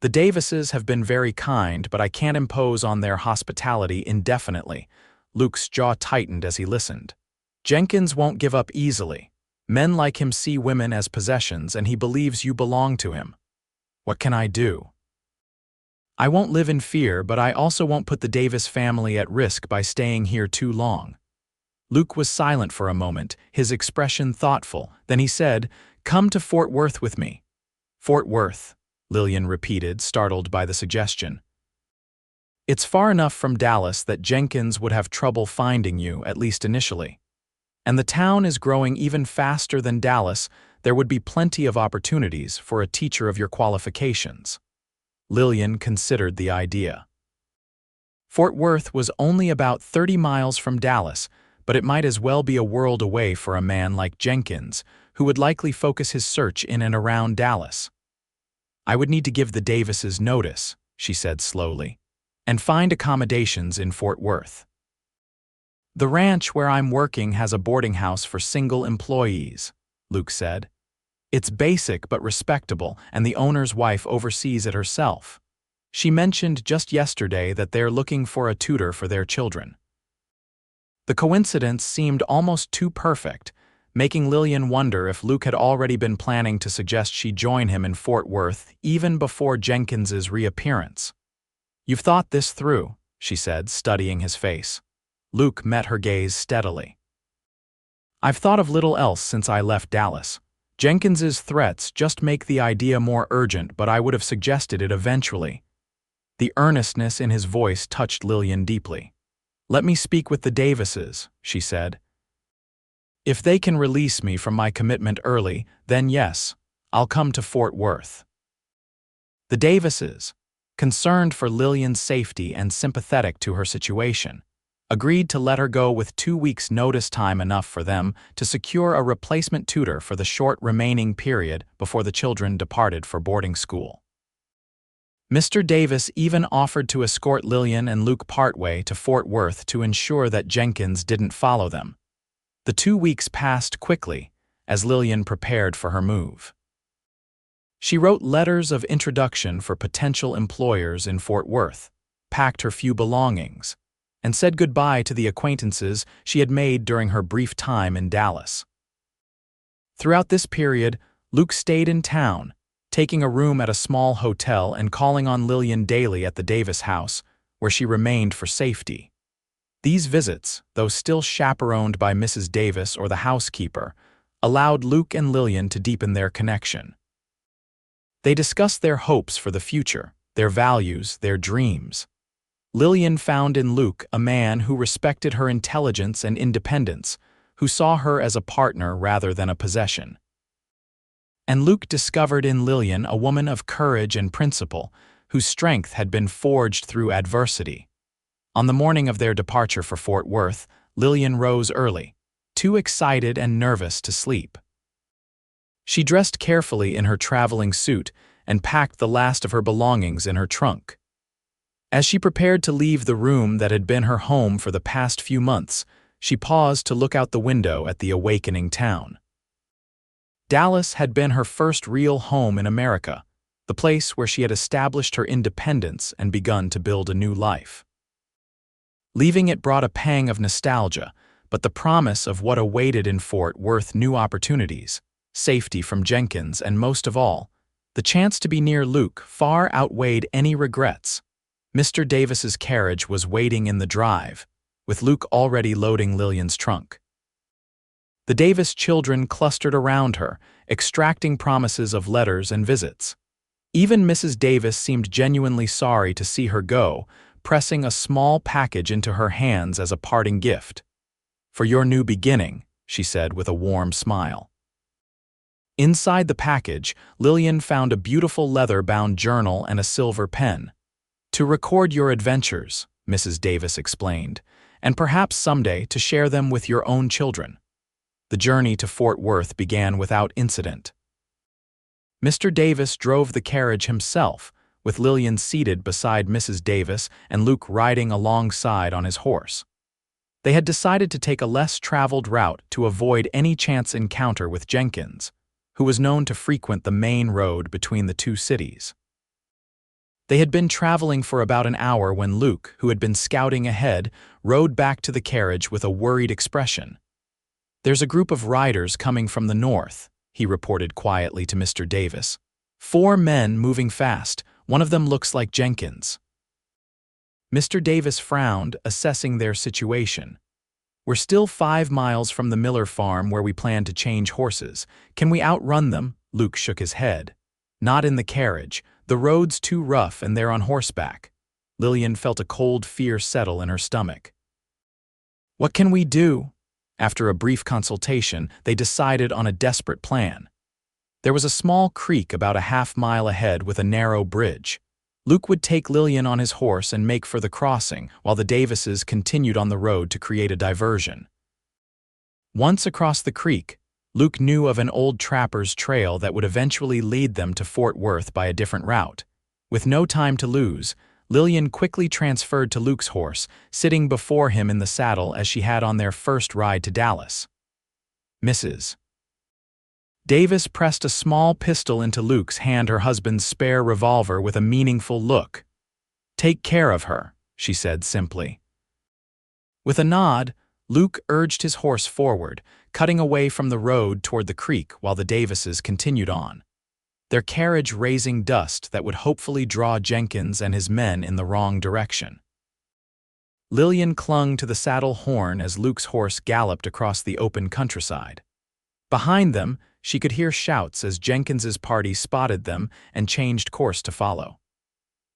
"The Davises have been very kind, but I can't impose on their hospitality indefinitely." Luke's jaw tightened as he listened. "Jenkins won't give up easily. Men like him see women as possessions, and he believes you belong to him. What can I do?" "I won't live in fear, but I also won't put the Davis family at risk by staying here too long." Luke was silent for a moment, his expression thoughtful. Then he said, "Come to Fort Worth with me." "Fort Worth," Lillian repeated, startled by the suggestion. "It's far enough from Dallas that Jenkins would have trouble finding you, at least initially. And the town is growing even faster than Dallas. There would be plenty of opportunities for a teacher of your qualifications." Lillian considered the idea. Fort Worth was only about 30 miles from Dallas, but it might as well be a world away for a man like Jenkins, who would likely focus his search in and around Dallas. "I would need to give the Davises notice," she said slowly, "and find accommodations in Fort Worth. The ranch where I'm working has a boarding house for single employees," Luke said. "It's basic but respectable, and the owner's wife oversees it herself. She mentioned just yesterday that they're looking for a tutor for their children." The coincidence seemed almost too perfect, making Lillian wonder if Luke had already been planning to suggest she join him in Fort Worth even before Jenkins's reappearance. "You've thought this through," she said, studying his face. Luke met her gaze steadily. "I've thought of little else since I left Dallas. Jenkins's threats just make the idea more urgent, but I would have suggested it eventually." The earnestness in his voice touched Lillian deeply. "Let me speak with the Davises," she said. "If they can release me from my commitment early, then yes, I'll come to Fort Worth." The Davises, concerned for Lillian's safety and sympathetic to her situation, agreed to let her go with 2 weeks' notice time, enough for them to secure a replacement tutor for the short remaining period before the children departed for boarding school. Mr. Davis even offered to escort Lillian and Luke partway to Fort Worth to ensure that Jenkins didn't follow them. The 2 weeks passed quickly as Lillian prepared for her move. She wrote letters of introduction for potential employers in Fort Worth, packed her few belongings, and said goodbye to the acquaintances she had made during her brief time in Dallas. Throughout this period, Luke stayed in town, taking a room at a small hotel and calling on Lillian daily at the Davis house, where she remained for safety. These visits, though still chaperoned by Mrs. Davis or the housekeeper, allowed Luke and Lillian to deepen their connection. They discussed their hopes for the future, their values, their dreams. Lillian found in Luke a man who respected her intelligence and independence, who saw her as a partner rather than a possession. And Luke discovered in Lillian a woman of courage and principle, whose strength had been forged through adversity. On the morning of their departure for Fort Worth, Lillian rose early, too excited and nervous to sleep. She dressed carefully in her traveling suit and packed the last of her belongings in her trunk. As she prepared to leave the room that had been her home for the past few months, she paused to look out the window at the awakening town. Dallas had been her first real home in America, the place where she had established her independence and begun to build a new life. Leaving it brought a pang of nostalgia, but the promise of what awaited in Fort Worth: new opportunities, safety from Jenkins, and most of all, the chance to be near Luke far outweighed any regrets, Mr. Davis's carriage was waiting in the drive, with Luke already loading Lillian's trunk. The Davis children clustered around her, extracting promises of letters and visits. Even Mrs. Davis seemed genuinely sorry to see her go, pressing a small package into her hands as a parting gift. "For your new beginning," she said with a warm smile. Inside the package, Lillian found a beautiful leather-bound journal and a silver pen. "To record your adventures," Mrs. Davis explained, "and perhaps someday to share them with your own children." The journey to Fort Worth began without incident. Mr. Davis drove the carriage himself, with Lillian seated beside Mrs. Davis and Luke riding alongside on his horse. They had decided to take a less traveled route to avoid any chance encounter with Jenkins, who was known to frequent the main road between the two cities. They had been traveling for about an hour when Luke, who had been scouting ahead, rode back to the carriage with a worried expression. "There's a group of riders coming from the north," he reported quietly to Mr. Davis. "4 men moving fast. One of them looks like Jenkins." Mr. Davis frowned, assessing their situation. "We're still 5 miles from the Miller farm where we plan to change horses. Can we outrun them?" Luke shook his head. "Not in the carriage. The road's too rough and they're on horseback." Lillian felt a cold fear settle in her stomach. "What can we do?" After a brief consultation, they decided on a desperate plan. There was a small creek about a half-mile ahead with a narrow bridge. Luke would take Lillian on his horse and make for the crossing, while the Davises continued on the road to create a diversion. Once across the creek, Luke knew of an old trapper's trail that would eventually lead them to Fort Worth by a different route. With no time to lose, Lillian quickly transferred to Luke's horse, sitting before him in the saddle as she had on their first ride to Dallas. "Mrs. Davis pressed a small pistol into Luke's hand, her husband's spare revolver, with a meaningful look. "Take care of her," she said simply. With a nod, Luke urged his horse forward, cutting away from the road toward the creek while the Davises continued on, their carriage raising dust that would hopefully draw Jenkins and his men in the wrong direction. Lillian clung to the saddle horn as Luke's horse galloped across the open countryside. Behind them, she could hear shouts as Jenkins's party spotted them and changed course to follow.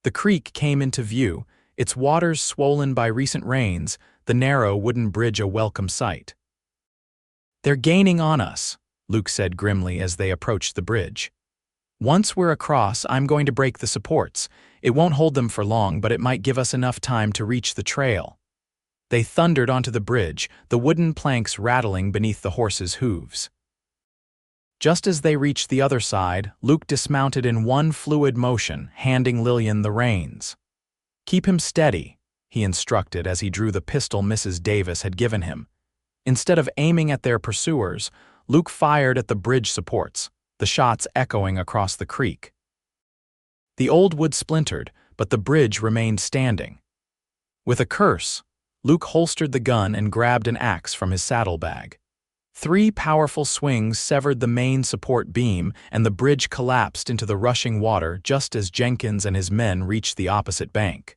The creek came into view, its waters swollen by recent rains, the narrow wooden bridge a welcome sight. "They're gaining on us," Luke said grimly as they approached the bridge. "Once we're across, I'm going to break the supports. It won't hold them for long, but it might give us enough time to reach the trail." They thundered onto the bridge, the wooden planks rattling beneath the horses' hooves. Just as they reached the other side, Luke dismounted in one fluid motion, handing Lillian the reins. "Keep him steady," he instructed as he drew the pistol Mrs. Davis had given him. Instead of aiming at their pursuers, Luke fired at the bridge supports, the shots echoing across the creek. The old wood splintered, but the bridge remained standing. With a curse, Luke holstered the gun and grabbed an axe from his saddlebag. 3 powerful swings severed the main support beam, and the bridge collapsed into the rushing water just as Jenkins and his men reached the opposite bank.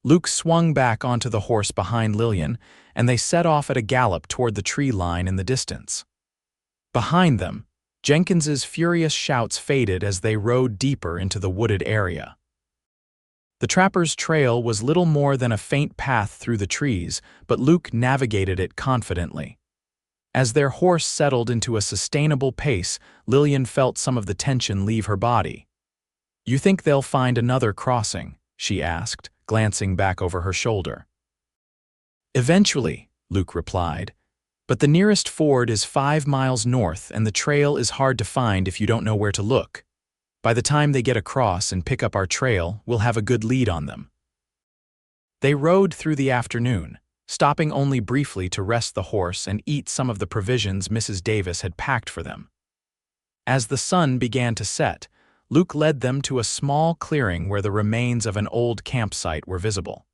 Luke swung back onto the horse behind Lillian, and they set off at a gallop toward the tree line in the distance. Behind them, Jenkins's furious shouts faded as they rode deeper into the wooded area. The trapper's trail was little more than a faint path through the trees, but Luke navigated it confidently. As their horse settled into a sustainable pace, Lillian felt some of the tension leave her body. "You think they'll find another crossing?" she asked, glancing back over her shoulder. "Eventually," Luke replied, "but the nearest ford is 5 miles north and the trail is hard to find if you don't know where to look. By the time they get across and pick up our trail, we'll have a good lead on them." They rode through the afternoon, stopping only briefly to rest the horse and eat some of the provisions Mrs. Davis had packed for them. As the sun began to set, Luke led them to a small clearing where the remains of an old campsite were visible.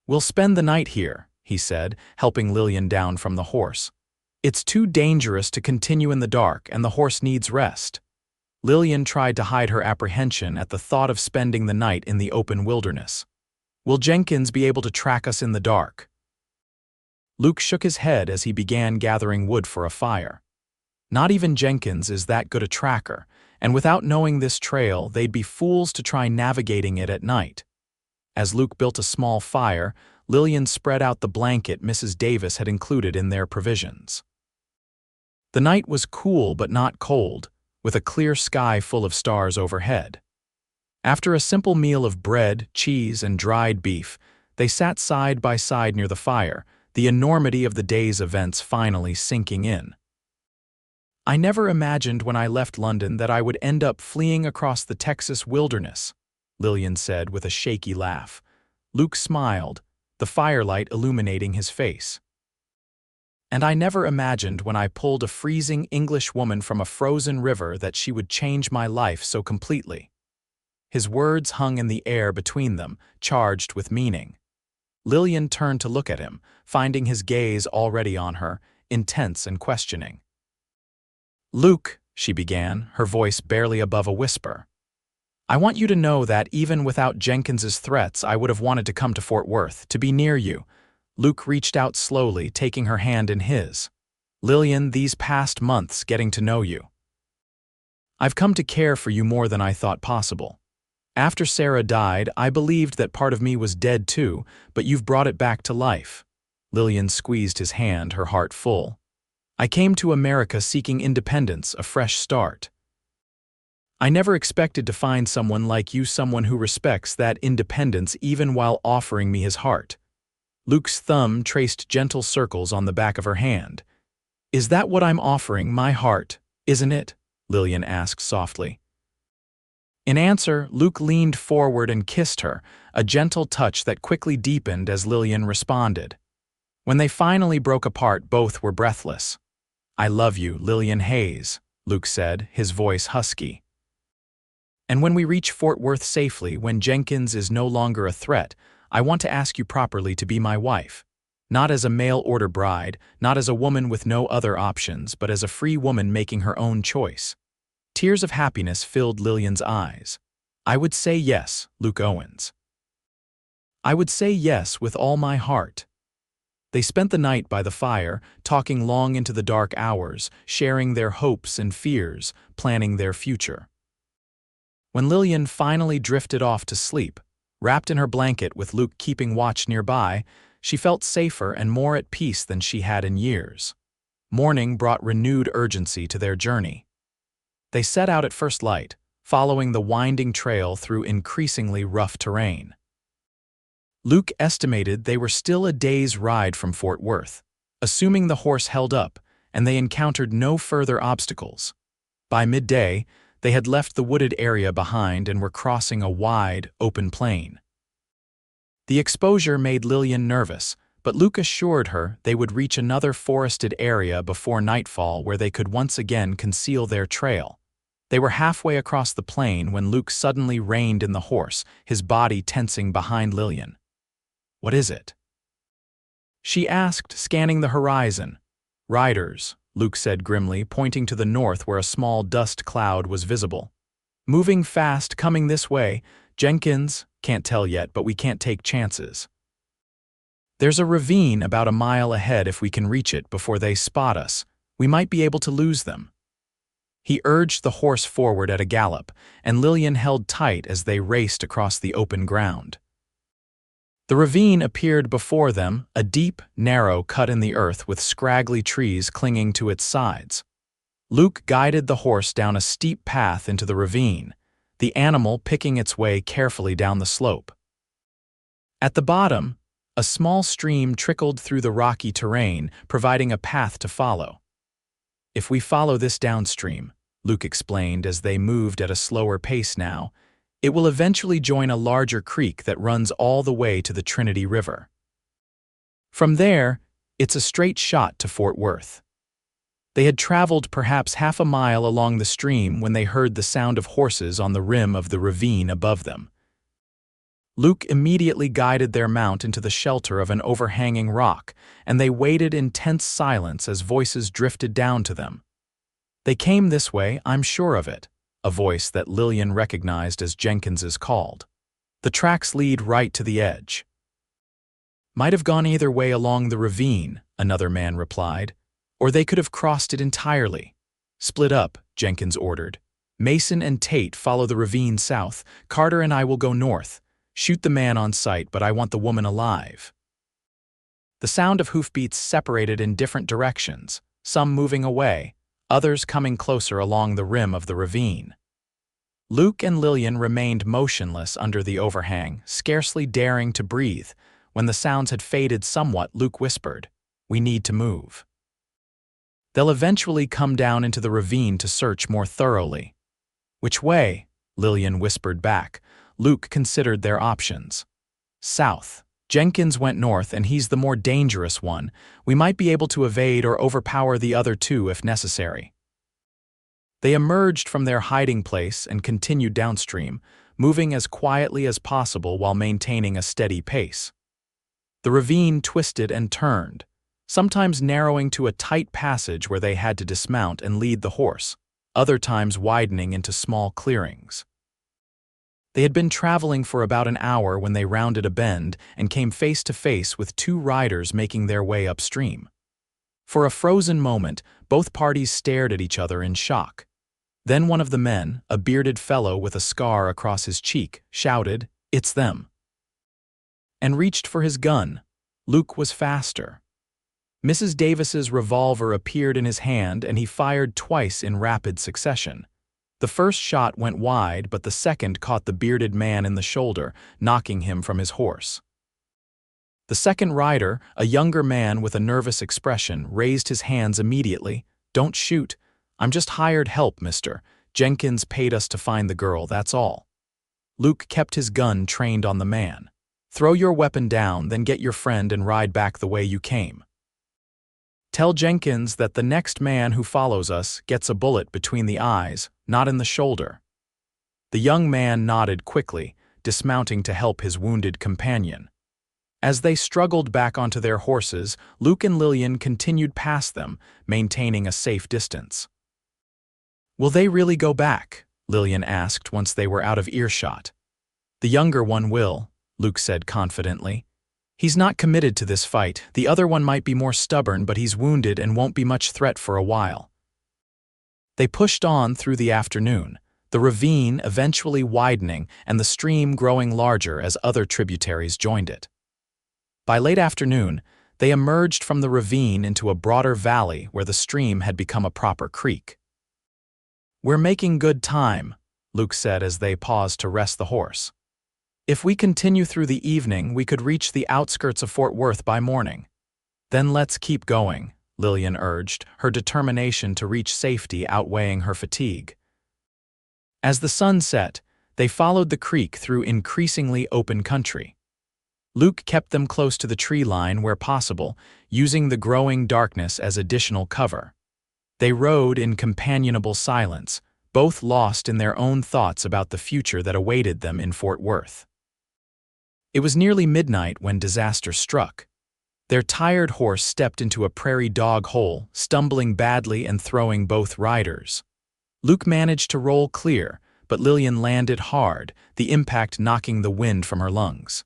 "We'll spend the night here," he said, helping Lillian down from the horse. "It's too dangerous to continue in the dark and the horse needs rest." Lillian tried to hide her apprehension at the thought of spending the night in the open wilderness. Will Jenkins be able to track us in the dark? Luke shook his head as he began gathering wood for a fire. Not even Jenkins is that good a tracker, and without knowing this trail, they'd be fools to try navigating it at night. As Luke built a small fire, Lillian spread out the blanket Mrs. Davis had included in their provisions. The night was cool but not cold, with a clear sky full of stars overhead. After a simple meal of bread, cheese, and dried beef, they sat side by side near the fire, the enormity of the day's events finally sinking in. "I never imagined when I left London that I would end up fleeing across the Texas wilderness," Lillian said with a shaky laugh. Luke smiled, the firelight illuminating his face. "And I never imagined when I pulled a freezing English woman from a frozen river that she would change my life so completely." His words hung in the air between them, charged with meaning. Lillian turned to look at him, finding his gaze already on her, intense and questioning. "Luke," she began, her voice barely above a whisper, "I want you to know that even without Jenkins's threats, I would have wanted to come to Fort Worth, to be near you." Luke reached out slowly, taking her hand in his. "Lillian, these past months getting to know you. I've come to care for you more than I thought possible. After Sarah died, I believed that part of me was dead too, but you've brought it back to life." Lillian squeezed his hand, her heart full. "I came to America seeking independence, a fresh start. I never expected to find someone like you, someone who respects that independence even while offering me his heart." Luke's thumb traced gentle circles on the back of her hand. "Is that what I'm offering, my heart, isn't it?" Lillian asked softly. In answer, Luke leaned forward and kissed her, a gentle touch that quickly deepened as Lillian responded. When they finally broke apart, both were breathless. "I love you, Lillian Hayes," Luke said, his voice husky. "And when we reach Fort Worth safely, when Jenkins is no longer a threat, I want to ask you properly to be my wife. Not as a mail-order bride, not as a woman with no other options, but as a free woman making her own choice." Tears of happiness filled Lillian's eyes. "I would say yes, Luke Owens. I would say yes with all my heart." They spent the night by the fire, talking long into the dark hours, sharing their hopes and fears, planning their future. When Lillian finally drifted off to sleep, wrapped in her blanket with Luke keeping watch nearby, she felt safer and more at peace than she had in years. Morning brought renewed urgency to their journey. They set out at first light, following the winding trail through increasingly rough terrain. Luke estimated they were still a day's ride from Fort Worth, assuming the horse held up, and they encountered no further obstacles. By midday, they had left the wooded area behind and were crossing a wide, open plain. The exposure made Lillian nervous, but Luke assured her they would reach another forested area before nightfall where they could once again conceal their trail. They were halfway across the plain when Luke suddenly reined in the horse, his body tensing behind Lillian. "What is it?" she asked, scanning the horizon. "Riders," Luke said grimly, pointing to the north where a small dust cloud was visible. "Moving fast, coming this way. Jenkins, can't tell yet, but we can't take chances. There's a ravine about a mile ahead. If we can reach it before they spot us, we might be able to lose them." He urged the horse forward at a gallop, and Lillian held tight as they raced across the open ground. The ravine appeared before them, a deep, narrow cut in the earth with scraggly trees clinging to its sides. Luke guided the horse down a steep path into the ravine, the animal picking its way carefully down the slope. At the bottom, a small stream trickled through the rocky terrain, providing a path to follow. "If we follow this downstream," Luke explained as they moved at a slower pace now, "it will eventually join a larger creek that runs all the way to the Trinity River. From there, it's a straight shot to Fort Worth." They had traveled perhaps half a mile along the stream when they heard the sound of horses on the rim of the ravine above them. Luke immediately guided their mount into the shelter of an overhanging rock, and they waited in tense silence as voices drifted down to them. "They came this way, I'm sure of it. a voice that Lillian recognized as Jenkins's called. "The tracks lead right to the edge." "Might have gone either way along the ravine," another man replied. "Or they could have crossed it entirely." "Split up," Jenkins ordered. "Mason and Tate follow the ravine south. Carter and I will go north. Shoot the man on sight, but I want the woman alive." The sound of hoofbeats separated in different directions, some moving away, others coming closer along the rim of the ravine. Luke and Lillian remained motionless under the overhang, scarcely daring to breathe. When the sounds had faded somewhat, Luke whispered, "We need to move. They'll eventually come down into the ravine to search more thoroughly." "Which way?" Lillian whispered back. Luke considered their options. "South. Jenkins went north, and he's the more dangerous one. We might be able to evade or overpower the other two if necessary." They emerged from their hiding place and continued downstream, moving as quietly as possible while maintaining a steady pace. The ravine twisted and turned, sometimes narrowing to a tight passage where they had to dismount and lead the horse, other times widening into small clearings. They had been traveling for about an hour when they rounded a bend and came face to face with two riders making their way upstream. For a frozen moment, both parties stared at each other in shock. Then one of the men, a bearded fellow with a scar across his cheek, shouted, "It's them!" and reached for his gun. Luke was faster. Mrs. Davis's revolver appeared in his hand and he fired twice in rapid succession. The first shot went wide, but the second caught the bearded man in the shoulder, knocking him from his horse. The second rider, a younger man with a nervous expression, raised his hands immediately. "Don't shoot. I'm just hired help, mister. Jenkins paid us to find the girl, that's all." Luke kept his gun trained on the man. "Throw your weapon down, then get your friend and ride back the way you came. Tell Jenkins that the next man who follows us gets a bullet between the eyes, not in the shoulder." The young man nodded quickly, dismounting to help his wounded companion. As they struggled back onto their horses, Luke and Lillian continued past them, maintaining a safe distance. "Will they really go back?" Lillian asked once they were out of earshot. "The younger one will," Luke said confidently. "He's not committed to this fight. The other one might be more stubborn, but he's wounded and won't be much threat for a while." They pushed on through the afternoon, the ravine eventually widening and the stream growing larger as other tributaries joined it. By late afternoon, they emerged from the ravine into a broader valley where the stream had become a proper creek. "We're making good time," Luke said as they paused to rest the horse. "If we continue through the evening, we could reach the outskirts of Fort Worth by morning." "Then let's keep going," Lillian urged, her determination to reach safety outweighing her fatigue. As the sun set, they followed the creek through increasingly open country. Luke kept them close to the tree line where possible, using the growing darkness as additional cover. They rode in companionable silence, both lost in their own thoughts about the future that awaited them in Fort Worth. It was nearly midnight when disaster struck. Their tired horse stepped into a prairie dog hole, stumbling badly and throwing both riders. Luke managed to roll clear, but Lillian landed hard, the impact knocking the wind from her lungs.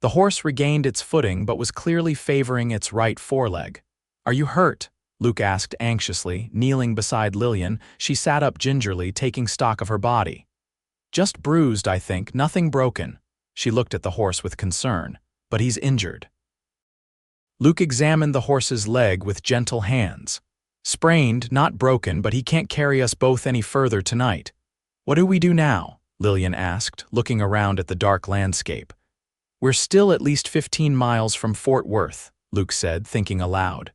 The horse regained its footing but was clearly favoring its right foreleg. "Are you hurt?" Luke asked anxiously, kneeling beside Lillian. She sat up gingerly, taking stock of her body. "Just bruised, I think, nothing broken." She looked at the horse with concern. "But he's injured." Luke examined the horse's leg with gentle hands. "Sprained, not broken, but he can't carry us both any further tonight." "What do we do now?" Lillian asked, looking around at the dark landscape. "We're still at least 15 miles from Fort Worth," Luke said, thinking aloud.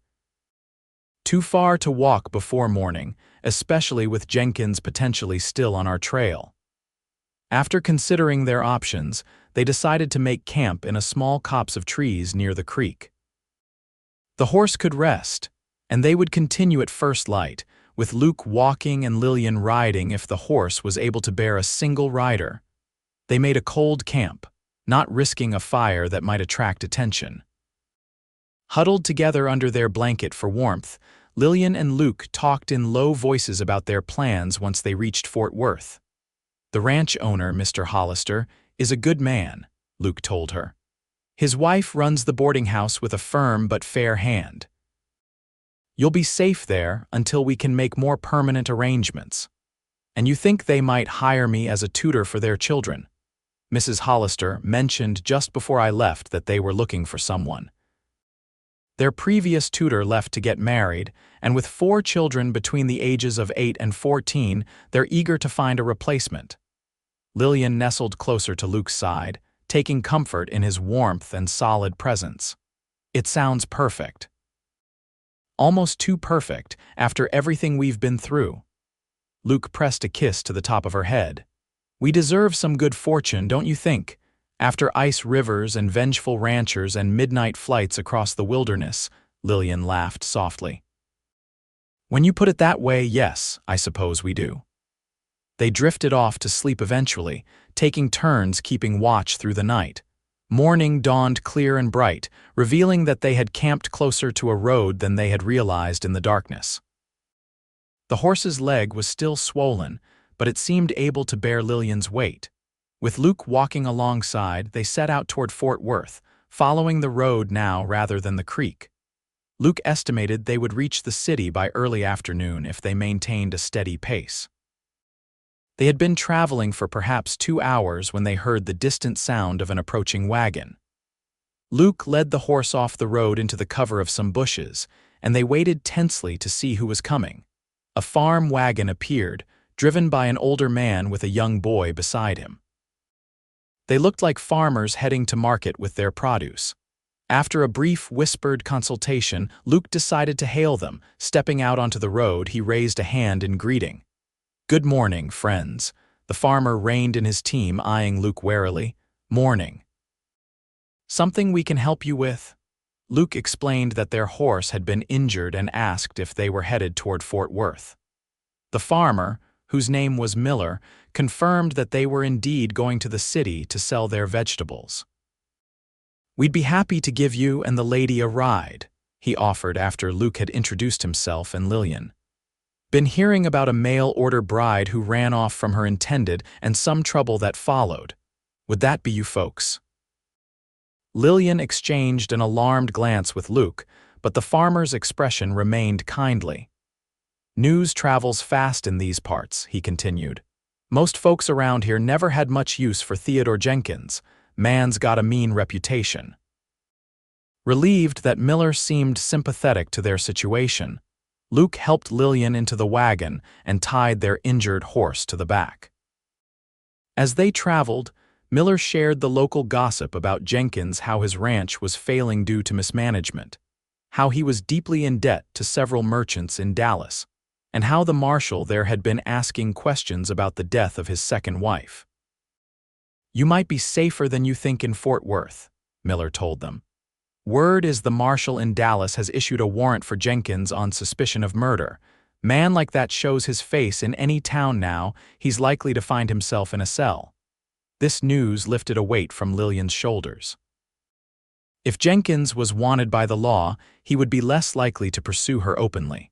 "Too far to walk before morning, especially with Jenkins potentially still on our trail." After considering their options, they decided to make camp in a small copse of trees near the creek. The horse could rest, and they would continue at first light, with Luke walking and Lillian riding if the horse was able to bear a single rider. They made a cold camp, not risking a fire that might attract attention. Huddled together under their blanket for warmth, Lillian and Luke talked in low voices about their plans once they reached Fort Worth. "The ranch owner, Mr. Hollister, is a good man," Luke told her. "His wife runs the boarding house with a firm but fair hand. You'll be safe there until we can make more permanent arrangements. And you think they might hire me as a tutor for their children?" Mrs. Hollister mentioned just before I left that they were looking for someone. Their previous tutor left to get married, and with 4 children between the ages of 8 and 14, they're eager to find a replacement. Lillian nestled closer to Luke's side, taking comfort in his warmth and solid presence. "It sounds perfect. Almost too perfect after everything we've been through." Luke pressed a kiss to the top of her head. "We deserve some good fortune, don't you think? After ice rivers and vengeful ranchers and midnight flights across the wilderness," Lillian laughed softly. "When you put it that way, yes, I suppose we do." They drifted off to sleep eventually, taking turns keeping watch through the night. Morning dawned clear and bright, revealing that they had camped closer to a road than they had realized in the darkness. The horse's leg was still swollen, but it seemed able to bear Lillian's weight. With Luke walking alongside, they set out toward Fort Worth, following the road now rather than the creek. Luke estimated they would reach the city by early afternoon if they maintained a steady pace. They had been traveling for perhaps 2 hours when they heard the distant sound of an approaching wagon. Luke led the horse off the road into the cover of some bushes, and they waited tensely to see who was coming. A farm wagon appeared, driven by an older man with a young boy beside him. They looked like farmers heading to market with their produce. After a brief whispered consultation, Luke decided to hail them. Stepping out onto the road, he raised a hand in greeting. "Good morning, friends." The farmer reined in his team, eyeing Luke warily. "Morning. Something we can help you with?" Luke explained that their horse had been injured and asked if they were headed toward Fort Worth. The farmer, whose name was Miller, confirmed that they were indeed going to the city to sell their vegetables. "We'd be happy to give you and the lady a ride," he offered after Luke had introduced himself and Lillian. "Been hearing about a mail-order bride who ran off from her intended and some trouble that followed. Would that be you folks?" Lillian exchanged an alarmed glance with Luke, but the farmer's expression remained kindly. "News travels fast in these parts," he continued. "Most folks around here never had much use for Theodore Jenkins. Man's got a mean reputation." Relieved that Miller seemed sympathetic to their situation, Luke helped Lillian into the wagon and tied their injured horse to the back. As they traveled, Miller shared the local gossip about Jenkins, how his ranch was failing due to mismanagement, how he was deeply in debt to several merchants in Dallas, and how the marshal there had been asking questions about the death of his second wife. "You might be safer than you think in Fort Worth," Miller told them. "Word is the marshal in Dallas has issued a warrant for Jenkins on suspicion of murder. Man like that shows his face in any town now, he's likely to find himself in a cell." This news lifted a weight from Lillian's shoulders. If Jenkins was wanted by the law, he would be less likely to pursue her openly.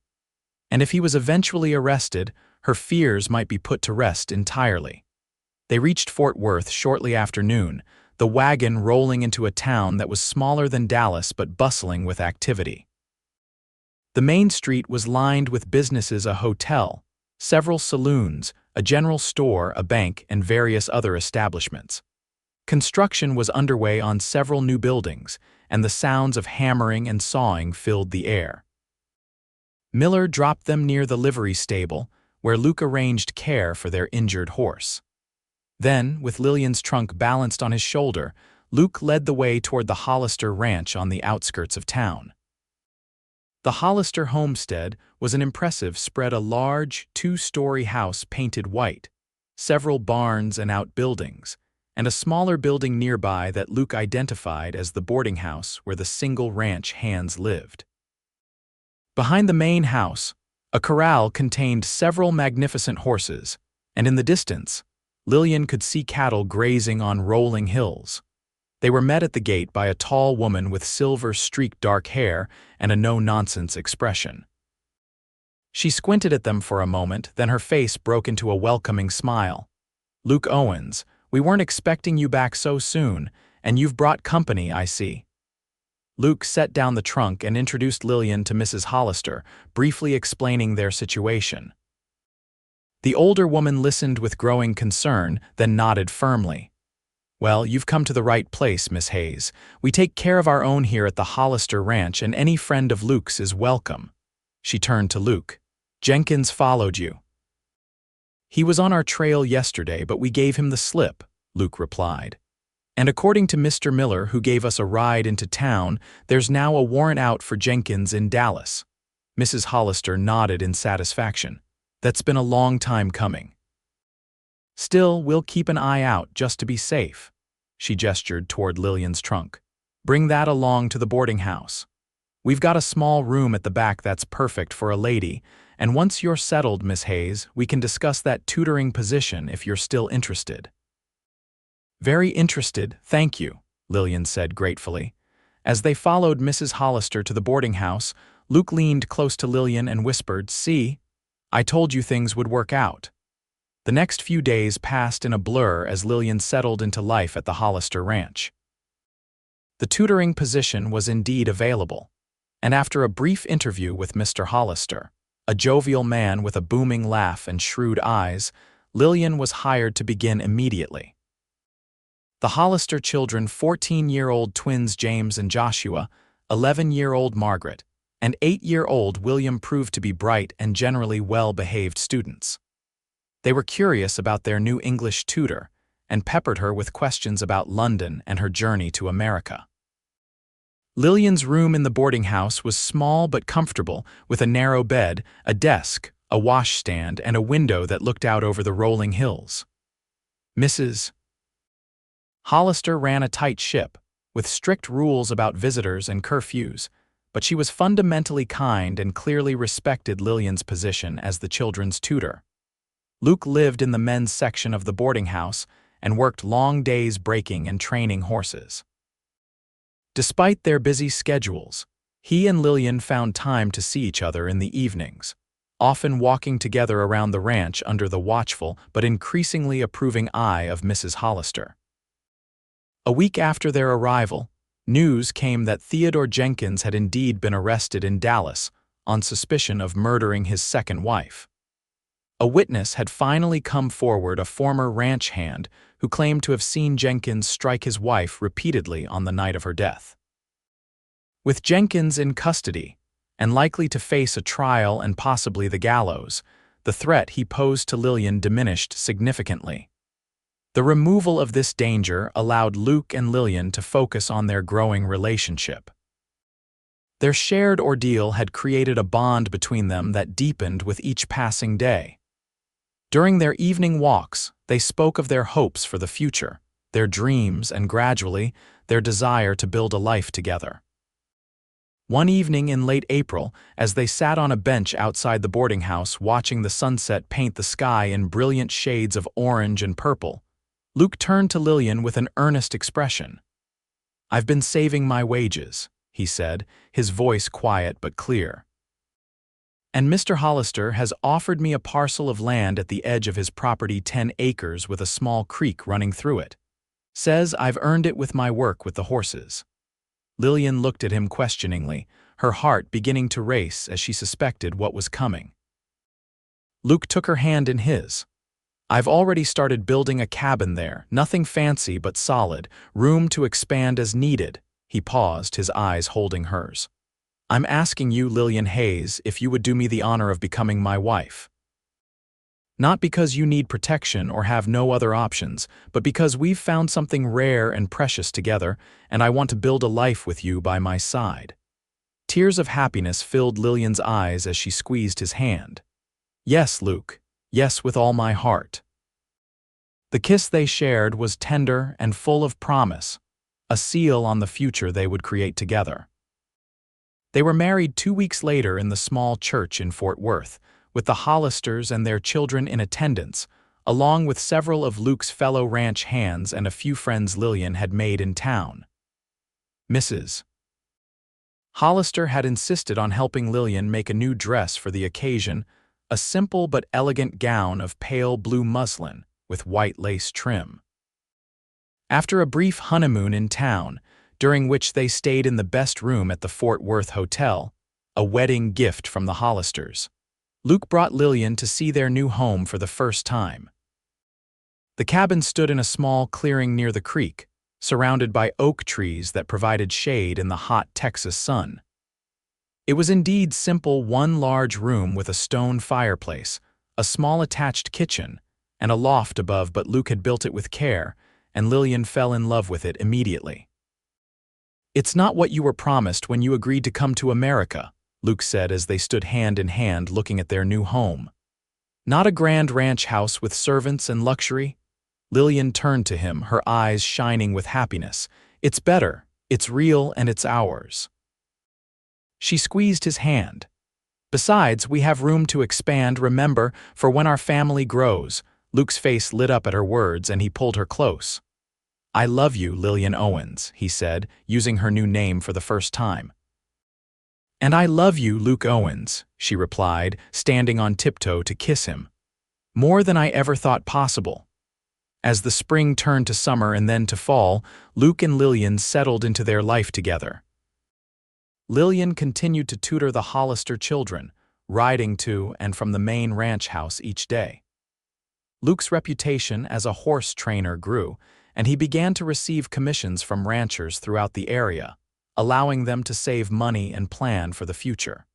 And if he was eventually arrested, her fears might be put to rest entirely. They reached Fort Worth shortly after noon, the wagon rolling into a town that was smaller than Dallas but bustling with activity. The main street was lined with businesses: a hotel, several saloons, a general store, a bank, and various other establishments. Construction was underway on several new buildings, and the sounds of hammering and sawing filled the air. Miller dropped them near the livery stable, where Luke arranged care for their injured horse. Then, with Lillian's trunk balanced on his shoulder, Luke led the way toward the Hollister ranch on the outskirts of town. The Hollister homestead was an impressive spread, a large, 2-story house painted white, several barns and outbuildings, and a smaller building nearby that Luke identified as the boarding house where the single ranch hands lived. Behind the main house, a corral contained several magnificent horses, and in the distance, Lillian could see cattle grazing on rolling hills. They were met at the gate by a tall woman with silver-streaked dark hair and a no-nonsense expression. She squinted at them for a moment, then her face broke into a welcoming smile. "Luke Owens, we weren't expecting you back so soon, and you've brought company, I see." Luke set down the trunk and introduced Lillian to Mrs. Hollister, briefly explaining their situation. The older woman listened with growing concern, then nodded firmly. "Well, you've come to the right place, Miss Hayes. We take care of our own here at the Hollister Ranch, and any friend of Luke's is welcome." She turned to Luke. "Jenkins followed you." "He was on our trail yesterday, but we gave him the slip," Luke replied. "And according to Mr. Miller, who gave us a ride into town, there's now a warrant out for Jenkins in Dallas." Mrs. Hollister nodded in satisfaction. "That's been a long time coming." "Still, we'll keep an eye out just to be safe." She gestured toward Lillian's trunk. "Bring that along to the boarding house. We've got a small room at the back that's perfect for a lady, and once you're settled, Miss Hayes, we can discuss that tutoring position if you're still interested." "Very interested, thank you," Lillian said gratefully. As they followed Mrs. Hollister to the boarding house, Luke leaned close to Lillian and whispered, "See, I told you things would work out." The next few days passed in a blur as Lillian settled into life at the Hollister Ranch. The tutoring position was indeed available, and after a brief interview with Mr. Hollister, a jovial man with a booming laugh and shrewd eyes, Lillian was hired to begin immediately. The Hollister children, 14-year-old twins James and Joshua, 11-year-old Margaret, and 8-year-old William, proved to be bright and generally well-behaved students. They were curious about their new English tutor and peppered her with questions about London and her journey to America. Lillian's room in the boarding house was small but comfortable, with a narrow bed, a desk, a washstand, and a window that looked out over the rolling hills. Mrs. Hollister ran a tight ship, with strict rules about visitors and curfews, but she was fundamentally kind and clearly respected Lillian's position as the children's tutor. Luke lived in the men's section of the boarding house and worked long days breaking and training horses. Despite their busy schedules, he and Lillian found time to see each other in the evenings, often walking together around the ranch under the watchful but increasingly approving eye of Mrs. Hollister. A week after their arrival, news came that Theodore Jenkins had indeed been arrested in Dallas on suspicion of murdering his second wife. A witness had finally come forward, a former ranch hand who claimed to have seen Jenkins strike his wife repeatedly on the night of her death. With Jenkins in custody, and likely to face a trial and possibly the gallows, the threat he posed to Lillian diminished significantly. The removal of this danger allowed Luke and Lillian to focus on their growing relationship. Their shared ordeal had created a bond between them that deepened with each passing day. During their evening walks, they spoke of their hopes for the future, their dreams, and gradually, their desire to build a life together. One evening in late April, as they sat on a bench outside the boarding house watching the sunset paint the sky in brilliant shades of orange and purple, Luke turned to Lillian with an earnest expression. "I've been saving my wages," he said, his voice quiet but clear. "And Mr. Hollister has offered me a parcel of land at the edge of his property, 10 acres with a small creek running through it. Says I've earned it with my work with the horses." Lillian looked at him questioningly, her heart beginning to race as she suspected what was coming. Luke took her hand in his. "I've already started building a cabin there, nothing fancy but solid, room to expand as needed." He paused, his eyes holding hers. "I'm asking you, Lillian Hayes, if you would do me the honor of becoming my wife. Not because you need protection or have no other options, but because we've found something rare and precious together, and I want to build a life with you by my side." Tears of happiness filled Lillian's eyes as she squeezed his hand. "Yes, Luke. Yes, with all my heart." The kiss they shared was tender and full of promise, a seal on the future they would create together. They were married 2 weeks later in the small church in Fort Worth, with the Hollisters and their children in attendance, along with several of Luke's fellow ranch hands and a few friends Lillian had made in town. Mrs. Hollister had insisted on helping Lillian make a new dress for the occasion, a simple but elegant gown of pale blue muslin with white lace trim. After a brief honeymoon in town, during which they stayed in the best room at the Fort Worth Hotel, a wedding gift from the Hollisters, Luke brought Lillian to see their new home for the first time. The cabin stood in a small clearing near the creek, surrounded by oak trees that provided shade in the hot Texas sun. It was indeed simple, one large room with a stone fireplace, a small attached kitchen, and a loft above, but Luke had built it with care, and Lillian fell in love with it immediately. "It's not what you were promised when you agreed to come to America," Luke said as they stood hand in hand looking at their new home. "Not a grand ranch house with servants and luxury." Lillian turned to him, her eyes shining with happiness. "It's better, it's real, and it's ours." She squeezed his hand. "Besides, we have room to expand, remember, for when our family grows." Luke's face lit up at her words, and he pulled her close. "I love you, Lillian Owens," he said, using her new name for the first time. "And I love you, Luke Owens," she replied, standing on tiptoe to kiss him. "More than I ever thought possible." As the spring turned to summer and then to fall, Luke and Lillian settled into their life together. Lillian continued to tutor the Hollister children, riding to and from the main ranch house each day. Luke's reputation as a horse trainer grew, and he began to receive commissions from ranchers throughout the area, allowing them to save money and plan for the future.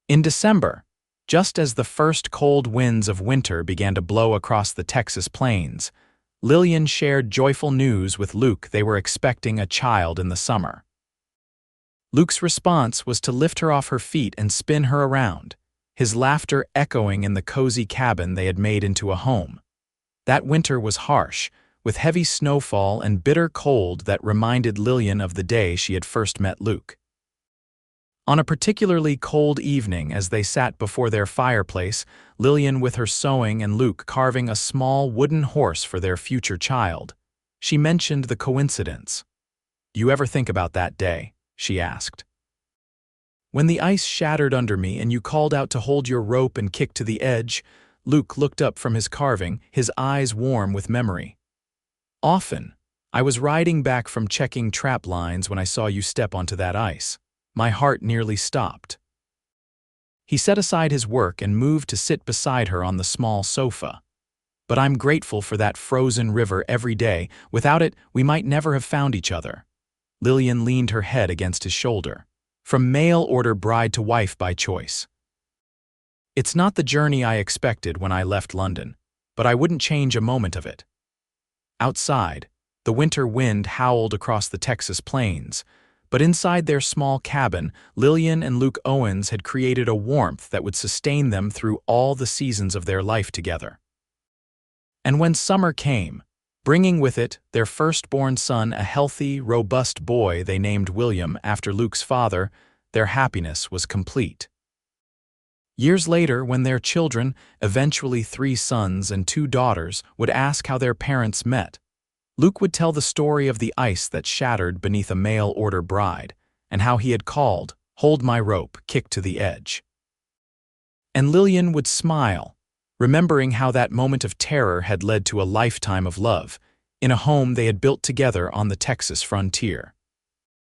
In December, just as the first cold winds of winter began to blow across the Texas plains, Lillian shared joyful news with Luke they were expecting a child in the summer. Luke's response was to lift her off her feet and spin her around, his laughter echoing in the cozy cabin they had made into a home. That winter was harsh, with heavy snowfall and bitter cold that reminded Lillian of the day she had first met Luke. On a particularly cold evening, as they sat before their fireplace, Lillian with her sewing and Luke carving a small wooden horse for their future child, she mentioned the coincidence. "You ever think about that day?" she asked. "When the ice shattered under me and you called out to hold your rope and kick to the edge." Luke looked up from his carving, his eyes warm with memory. "Often. I was riding back from checking trap lines when I saw you step onto that ice. My heart nearly stopped." He set aside his work and moved to sit beside her on the small sofa. "But I'm grateful for that frozen river every day. Without it, we might never have found each other." Lillian leaned her head against his shoulder. "From mail-order bride to wife by choice. It's not the journey I expected when I left London, but I wouldn't change a moment of it." Outside, the winter wind howled across the Texas plains, but inside their small cabin, Lillian and Luke Owens had created a warmth that would sustain them through all the seasons of their life together. And when summer came, bringing with it their firstborn son, a healthy, robust boy they named William after Luke's father, their happiness was complete. Years later, when their children, eventually 3 sons and 2 daughters, would ask how their parents met, Luke would tell the story of the ice that shattered beneath a mail-order bride, and how he had called, "Hold my rope, kick to the edge." And Lillian would smile, remembering how that moment of terror had led to a lifetime of love, in a home they had built together on the Texas frontier.